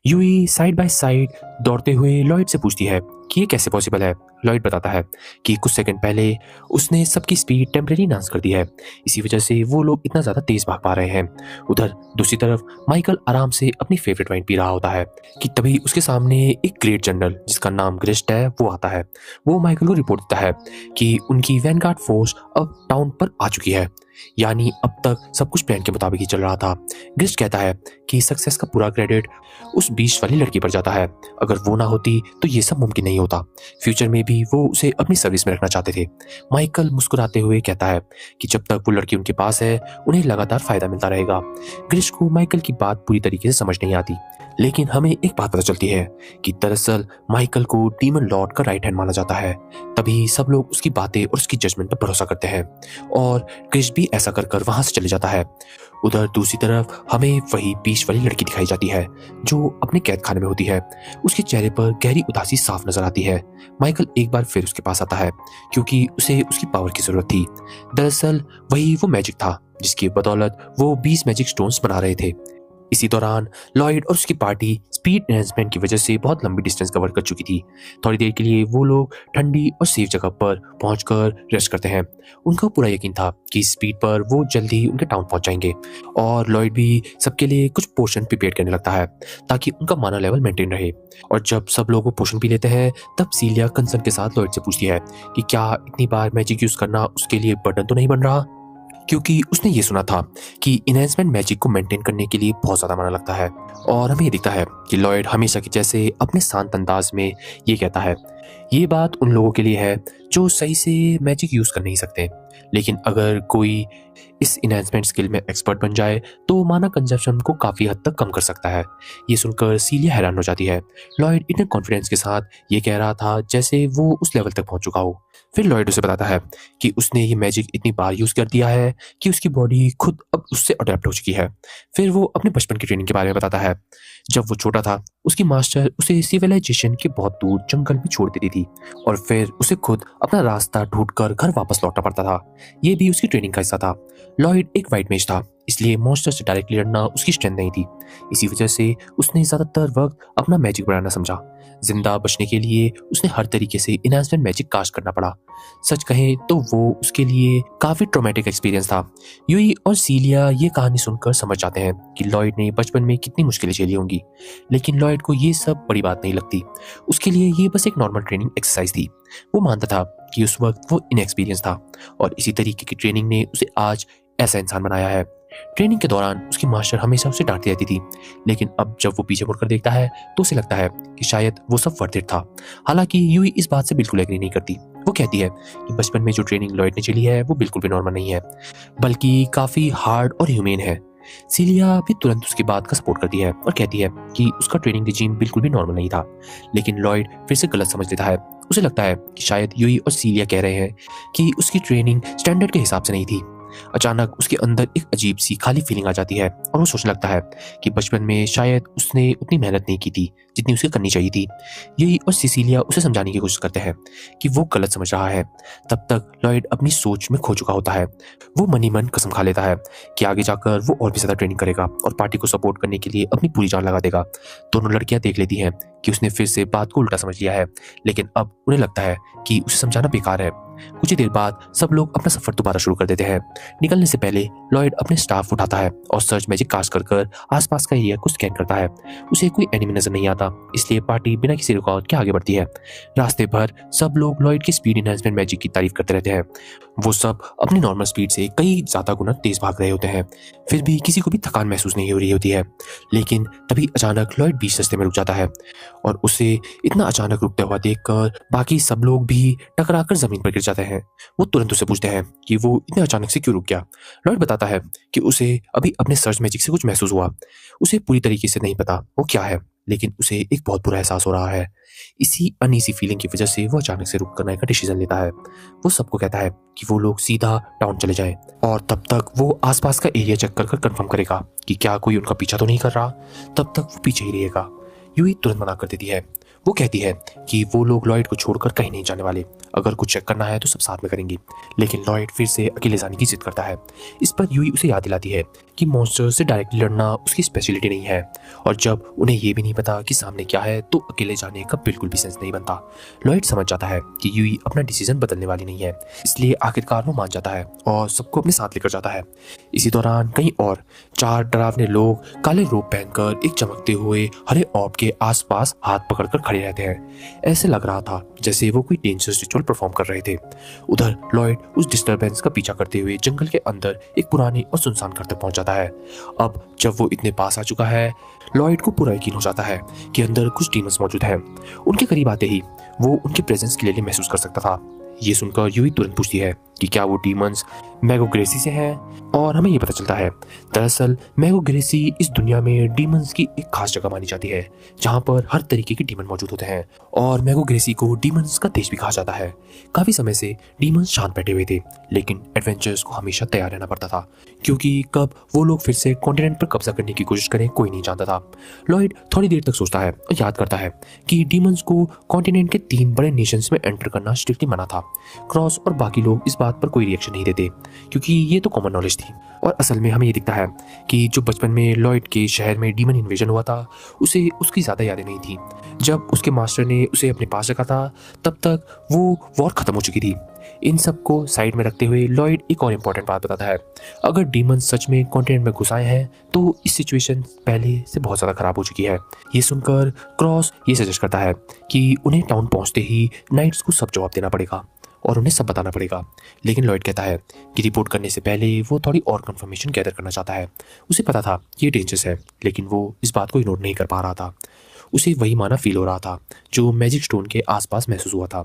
यूई साइड बाय साइड दौड़ते हुए लॉयड से पूछती है कि ये कैसे पॉसिबल है। लॉयड बताता है कि कुछ सेकंड पहले उसने सबकी स्पीड टेम्परेरी इनहांस कर दी है, इसी वजह से वो लोग इतना ज्यादा तेज भाग पा रहे हैं। उधर दूसरी तरफ माइकल आराम से अपनी फेवरेट वाइन पी रहा होता है कि तभी उसके सामने एक ग्रेट जनरल जिसका नाम ग्रिस्ट है वो आता है। वो माइकल को रिपोर्ट देता है कि उनकी वैनगार्ड फोर्स अब टाउन पर आ चुकी है, यानी अब तक सब कुछ प्लान के मुताबिक ही चल रहा था। ग्रिस्ट कहता है कि सक्सेस का पूरा क्रेडिट उस बीच वाली लड़की पर जाता है। अगर वो ना होती तो ये सब मुमकिन नहीं होता। फ्यूचर में भी वो उसे अपनी सर्विस में रखना चाहते थे। माइकल मुस्कुराते हुए कहता है कि जब तक वो लड़की उनके पास है, उन्हें लगातार फायदा मिलता रहेगा। ग्रिस्ट को माइकल की बात पूरी तरीके से समझ नहीं आती, लेकिन हमें एक बात पता चलती है कि दरअसल माइकल को डीमन लॉर्ड का राइट हैंड माना जाता है। तभी सब लोग उसकी बातें और उसकी जजमेंट पर भरोसा करते हैं और ग्रिस्ट भी ऐसा कर कर वहां से चले जाता है। उधर दूसरी तरफ हमें वही बीच वाली लड़की दिखाई जाती है जो अपने कैद खाने में होती है। उसके चेहरे पर गहरी उदासी साफ नजर आती है। माइकल एक बार फिर उसके पास आता है क्योंकि उसे उसकी पावर की जरूरत थी। दरअसल वही वो मैजिक था जिसकी बदौलत वो 20 मैजिक स्टोन्स बना रहे थे। इसी दौरान लॉयड और उसकी पार्टी स्पीड एनहेंसमेंट की वजह से बहुत लंबी डिस्टेंस कवर कर चुकी थी। थोड़ी देर के लिए वो लोग ठंडी और सेफ जगह पर पहुंचकर रेस्ट करते हैं। उनका पूरा यकीन था कि स्पीड पर वो जल्दी उनके टाउन पहुंच जाएंगे और लॉयड भी सबके लिए कुछ पोशन प्रिपेयर करने लगता है ताकि उनका माना लेवल मेंटेन रहे। और जब सब लोग वो पोशन पी लेते हैं तब सीलिया कंसर्न के साथ लॉयड से पूछती है कि क्या इतनी बार मैजिक यूज करना उसके लिए बर्डन तो नहीं बन रहा, क्योंकि उसने ये सुना था कि इनहेंसमेंट मैजिक को मेंटेन करने के लिए बहुत ज़्यादा माना लगता है। और हमें ये दिखता है कि लॉयड हमेशा की जैसे अपने शांत अंदाज में ये कहता है, ये बात उन लोगों के लिए है जो सही से मैजिक यूज़ कर नहीं सकते, लेकिन अगर कोई इस इनहेंसमेंट स्किल में एक्सपर्ट बन जाए तो माना कंजप्शन को काफ़ी हद तक कम कर सकता है। ये सुनकर सीलिया हैरान हो जाती है। लॉयड इतने कॉन्फिडेंस के साथ ये कह रहा था जैसे वो उस लेवल तक पहुंच चुका हो। फिर लॉयड उसे बताता है कि उसने ये मैजिक इतनी बार यूज़ कर दिया है कि उसकी बॉडी खुद अब उससे अडेप्ट हो चुकी है। फिर वो अपने बचपन की ट्रेनिंग के बारे में बताता है। जब वो छोटा था उसकी मास्टर उसे सिविलाइजेशन के बहुत दूर जंगल में छोड़ देती थी और फिर उसे खुद अपना रास्ता ढूंढकर घर वापस लौटना पड़ता था। ये भी उसकी ट्रेनिंग का हिस्सा था। लॉयड एक वाइट मेज था, इसलिए मॉन्स्टर से डायरेक्टली लड़ना उसकी स्ट्रेंथ नहीं थी। इसी वजह से उसने ज्यादातर वक्त अपना मैजिक बनाना समझा। जिंदा बचने के लिए उसने हर तरीके से इनहेंसमेंट मैजिक कास्ट करना पड़ा। सच कहें तो वो उसके लिए काफी ट्रॉमेटिक एक्सपीरियंस था। यूई और सीलिया ये कहानी सुनकर समझ जाते हैं कि लॉयड ने बचपन में कितनी मुश्किलें झेली होंगी, लेकिन लॉयड को ये सब बड़ी बात नहीं लगती। उसके लिए ये बस एक नॉर्मल ट्रेनिंग एक्सरसाइज थी। वो मानता था कि उस वक्त वो इनएक्सपीरियंस था और इसी तरीके की ट्रेनिंग ने उसे आज ऐसा इंसान बनाया है। ट्रेनिंग के दौरान उसकी मास्टर हमेशा उसे डांटती रहती थी, लेकिन अब जब वो पीछे मुड़कर देखता है तो उसे लगता है कि शायद वो सब वर्थ इट था। हालांकि यूई इस बात से बिल्कुल एग्री नहीं करती। वो कहती है कि बचपन में जो ट्रेनिंग लॉयड ने चली है वो बिल्कुल भी नॉर्मल नहीं है, बल्कि काफी हार्ड और ह्यूमेन है। सीलिया भी तुरंत उसकी बात का सपोर्ट करती है और कहती है कि उसका ट्रेनिंग रिजीम बिल्कुल भी नॉर्मल नहीं था, लेकिन लॉयड फिर से गलत समझ लेता है। उसे लगता है कि शायद यूई और सीलिया कह रहे हैं कि उसकी ट्रेनिंग स्टैंडर्ड के हिसाब से नहीं थी। अचानक उसके अंदर एक अजीब सी खाली फीलिंग आ जाती है और वो सोचने लगता है कि बचपन में शायद उसने उतनी मेहनत नहीं की थी जितनी उसे करनी चाहिए थी। यही और सिसिलिया उसे समझाने की कोशिश करते हैं कि वो गलत समझ रहा है। तब तक लॉयड अपनी सोच में खो चुका होता है। वो मन ही मन कसम खा लेता है कि आगे जाकर वो और भी ज्यादा ट्रेनिंग करेगा और पार्टी को सपोर्ट करने के लिए अपनी पूरी जान लगा देगा। दोनों लड़कियां देख लेती हैं कि उसने फिर से बात को उल्टा समझ लिया है, लेकिन अब उन्हें लगता है कि उसे समझाना बेकार है। कुछ ही देर बाद सब लोग अपना सफर दोबारा शुरू कर देते हैं। निकलने से पहले लॉयड अपने स्टाफ उठाता है और सर्च मैजिक कास्ट कर आसपास का एरिया को स्कैन करता है। उसे कोई एनिमी नजर नहीं आता, इसलिए पार्टी बिना किसी रुकावट के आगे बढ़ती है। रास्ते भर सब लोग लॉयड की स्पीड एनहांसमेंट मैजिक की तारीफ करते रहते हैं। वो सब अपनी नॉर्मल स्पीड से कई ज्यादा गुना तेज भाग रहे होते हैं, फिर भी किसी को भी थकान महसूस नहीं हो रही होती है। लेकिन तभी अचानक लॉयड बीच रास्ते में रुक जाता है और उसे इतना अचानक रुकता हुआ देखकर बाकी सब लोग भी टकराकर जमीन पर गिर जाते हैं। वो तुरंत उसे पूछते हैं कि वो इतने अचानक से क्यों रुक गया। लॉयड बताता है कि उसे अभी अपने सर्च मैजिक से कुछ महसूस हुआ। उसे पूरी तरीके से नहीं पता वो क्या है, लेकिन उसे एक बहुत बुरा एहसास हो रहा है। इसी अनईजी फीलिंग की वजह से वो अचानक से रुक करने का डिसीजन लेता है। वो सबको कहता है कि वो लोग सीधा टाउन चले जाएं और तब तक वो आसपास का एरिया चेक कर कंफर्म करेगा कि क्या कोई उनका पीछा तो नहीं कर रहा। तब तक वो पीछे ही रहेगा। यूई तुरंत मना कर देती है। वो कहती है कि वो लोग लॉयड को छोड़कर कहीं नहीं जाने वाले, अगर कुछ चेक करना है तो सब साथ में करेंगे। लेकिन लॉयड फिर से अकेले जाने की जिद करता है। इस पर यूई उसे याद दिलाती है कि मॉन्स्टर से डायरेक्टली लड़ना उसकी स्पेशलिटी नहीं है और जब उन्हें ये भी नहीं पता कि सामने क्या है तो अकेले जाने का बिल्कुल भी सेंस नहीं बनता। लॉयड समझ जाता है कि यूई अपना डिसीजन बदलने वाली नहीं है, इसलिए आखिरकार वो मान जाता है और सबको अपने साथ लेकर जाता है। इसी दौरान कहीं और 4 डरावने लोग काले रोब पहनकर एक चमकते हुए हरे ऑर्ब के आसपास हाथ पकड़कर खड़े रहते हैं। ऐसे लग रहा था जैसे वो कोई डेंजरस रिचुअल परफॉर्म कर रहे थे। उधर लॉयड उस डिस्टरबेंस का पीछा करते हुए जंगल के अंदर एक पुराने और सुनसान घर तक पहुंच जाता है। अब जब वो इतने पास आ चुका है, लॉयड को पूरा यकीन हो जाता है कि अंदर कुछ डीमंस मौजूद हैं। उनके करीब आते ही वो उनके प्रेजेंस क्लियरली महसूस कर सकता था। ये सुनकर यूई तुरंत पूछती है कि क्या वो डीमंस मैगोग्रेसी से हैं, और हमें ये पता चलता है दरअसल मैगोग्रेसी इस दुनिया में डीमंस की एक खास जगह मानी जाती है जहाँ पर हर तरीके के डीमन मौजूद होते हैं और मैगोग्रेसी को डीमंस का देश भी कहा जाता है। काफी समय से डीमंस शांत बैठे हुए थे, लेकिन एडवेंचर्स को हमेशा तैयार रहना पड़ता था क्योंकि कब वो लोग फिर से कॉन्टिनेंट पर कब्जा करने की कोशिश करें कोई नहीं जानता था। लॉयड थोड़ी देर तक सोचता है और याद करता है कि डीमंस को कॉन्टिनेंट के 3 बड़े नेशंस में एंटर करना स्ट्रिक्टली मना था। क्रॉस और बाकी लोग इस बात पर कोई रिएक्शन नहीं देते क्योंकि ये तो कॉमन नॉलेज थी। और असल में हमें ये दिखता है कि जो बचपन में लॉयड के शहर में डीमन इन्वेजन हुआ था उसे उसकी ज़्यादा यादें नहीं थी। जब उसके मास्टर ने उसे अपने पास रखा था तब तक वो वॉर ख़त्म हो चुकी थी। इन सब को साइड में रखते हुए लॉयड एक और इम्पॉर्टेंट बात बताता है। अगर डीमन सच में कॉन्टिनेंट में घुस आए हैं तो इस सिचुएशन पहले से बहुत ज़्यादा ख़राब हो चुकी है। ये सुनकर क्रॉस ये सजेस्ट करता है कि उन्हें टाउन पहुंचते ही नाइट्स को सब जवाब देना पड़ेगा और उन्हें सब बताना पड़ेगा। लेकिन लॉयड कहता है कि रिपोर्ट करने से पहले वो थोड़ी और कंफर्मेशन गैदर करना चाहता है। उसे पता था ये डेंजरस है, लेकिन वो इस बात को इग्नोर नहीं कर पा रहा था। उसे वही माना फील हो रहा था जो मैजिक स्टोन के आसपास महसूस हुआ था।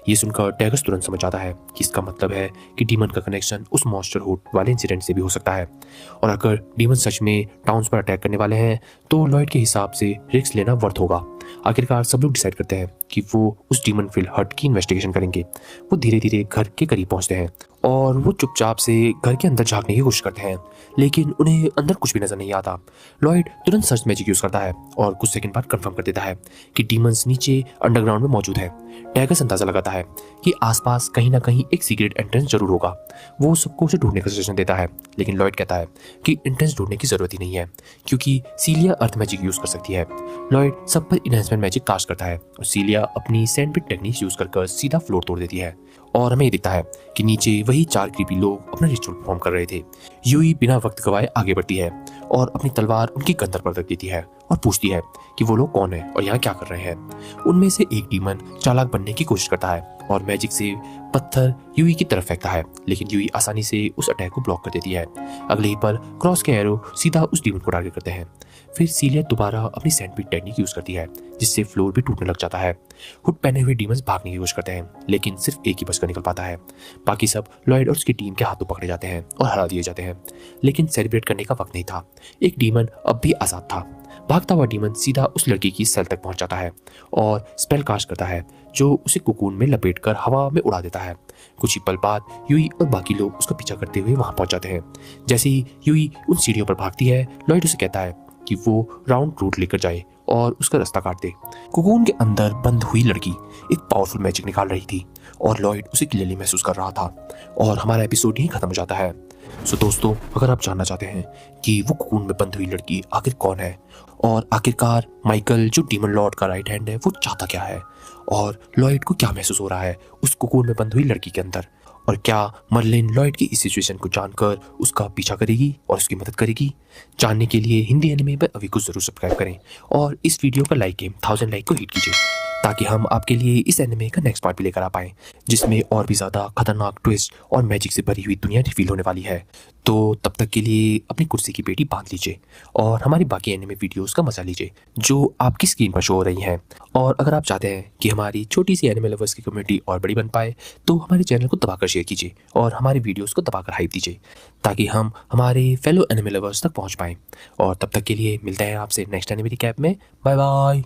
ये सुनकर टैगस तुरंत समझ आता है कि इसका मतलब है कि डीमन का कनेक्शन उस मॉन्स्टरहुड वाले इंसिडेंट से भी हो सकता है। और अगर डीमन सच में टाउन्स पर अटैक करने वाले हैं तो लॉयड के हिसाब से रिस्क लेना वर्थ होगा। आखिरकार सब लोग डिसाइड करते हैं कि वो उस डीमन फिल हट की इन्वेस्टिगेशन करेंगे। वो धीरे धीरे घर के करीब पहुंचते हैं और वो चुपचाप से घर के अंदर झांकने की कोशिश करते हैं, लेकिन उन्हें अंदर कुछ भी नजर नहीं आता। लॉयड तुरंत सर्च मैजिक यूज करता है और कुछ सेकंड बाद कंफर्म कर देता है कि डीमंस नीचे अंडरग्राउंड में मौजूद है। टैगस अंदाजा लगाता है कि आसपास कहीं ना कहीं एक सीक्रेट एंट्रेंस जरूर होगा। वो सबको उसे ढूंढने का सजेशन देता है, लेकिन लॉयड कहता है कि एंट्रेंस ढूंढने की जरूरत ही नहीं है क्योंकि सीलिया अर्थ मैजिक यूज कर सकती है। लॉयड सब पर इनहेंसमेंट मैजिक कास्ट करता है और सीलिया अपनी सैंडपिट टेक्निक यूज कर सीधा फ्लोर तोड़ देती है और हमें ये दिखता है कि नीचे वही 4 क्रीपी लोग अपना रिचुअल परफॉर्म कर रहे थे। यूई बिना वक्त गवाए आगे बढ़ती है और अपनी तलवार उनकी कंधर पर रख देती है और पूछती है कि वो लोग कौन है और यहाँ क्या कर रहे हैं। उनमें से एक डीमन चालाक बनने की कोशिश करता है और मैजिक से पत्थर यूई की तरफ फेंकता है, लेकिन यूई आसानी से उस अटैक को ब्लॉक कर देती है। अगले ही पल क्रॉस के एरो सीधा उस डीमन को टारगेट करते हैं। फिर सीलिया दोबारा अपनी सैंडविच टेक्निक यूज करती है जिससे फ्लोर भी टूटने लग जाता है। हुड पहने हुए डीमंस भागने की कोशिश करते हैं, लेकिन सिर्फ एक ही बचकर निकल पाता है। बाकी सब लॉयड और उसकी टीम के हाथों पकड़े जाते हैं और हरा दिए जाते हैं। लेकिन सेलिब्रेट करने का वक्त नहीं था। एक डीमन अब भी आजाद था। भागता हुआ डीमन सीधा उस लड़की की सेल तक पहुंच जाता है और स्पेल कास्ट करता है जो उसे कोकून में लपेटकर हवा में उड़ा देता है। कुछ ही पल बाद यूई और बाकी लोग उसका पीछा करते हुए वहां पहुंच जाते हैं। जैसे ही यूई उन सीढ़ियों पर भागती है, लॉयड उसे कहता है कि वो राउंड रूट लेकर जाए और उसका रास्ता काट दे। कोकून के अंदर बंद हुई लड़की एक पावरफुल मैजिक निकाल रही थी और लॉयड उसे क्लियरली महसूस कर रहा था। और हमारा एपिसोड यहीं खत्म हो जाता है। सो दोस्तों, अगर आप जानना चाहते हैं कि वो कोकून में बंद हुई लड़की आखिर कौन है और आखिरकार माइकल जो डीमन लॉर्ड का राइट हैंड है वो चाहता क्या है और लॉयड को क्या महसूस हो रहा है उस कोकून में बंद हुई लड़की के अंदर, और क्या मर्लिन लॉयड की इस सिचुएशन को जानकर उसका पीछा करेगी और उसकी मदद करेगी, जानने के लिए हिंदी एनिमे पर अभी को जरूर सब्सक्राइब करें और इस वीडियो का लाइक गेम 1000 लाइक को हिट कीजिए ताकि हम आपके लिए इस एनिमे का नेक्स्ट पार्ट भी लेकर आ पाएं जिसमें और भी ज़्यादा खतरनाक ट्विस्ट और मैजिक से भरी हुई दुनिया रिवील होने वाली है। तो तब तक के लिए अपनी कुर्सी की पेटी बांध लीजिए और हमारी बाकी एनिमे वीडियोस का मजा लीजिए जो आपकी स्क्रीन पर शो हो रही हैं। और अगर आप चाहते हैं कि हमारी छोटी सी एनिमे लवर्स की कम्युनिटी और बड़ी बन पाए तो हमारे चैनल को दबाकर शेयर कीजिए और हमारे वीडियोस को दबाकर हाइप दीजिए ताकि हम हमारे फेलो एनिमे लवर्स तक पहुंच पाएं। और तब तक के लिए मिलते हैं आपसे नेक्स्ट एनिमे रिकैप में। Bye bye.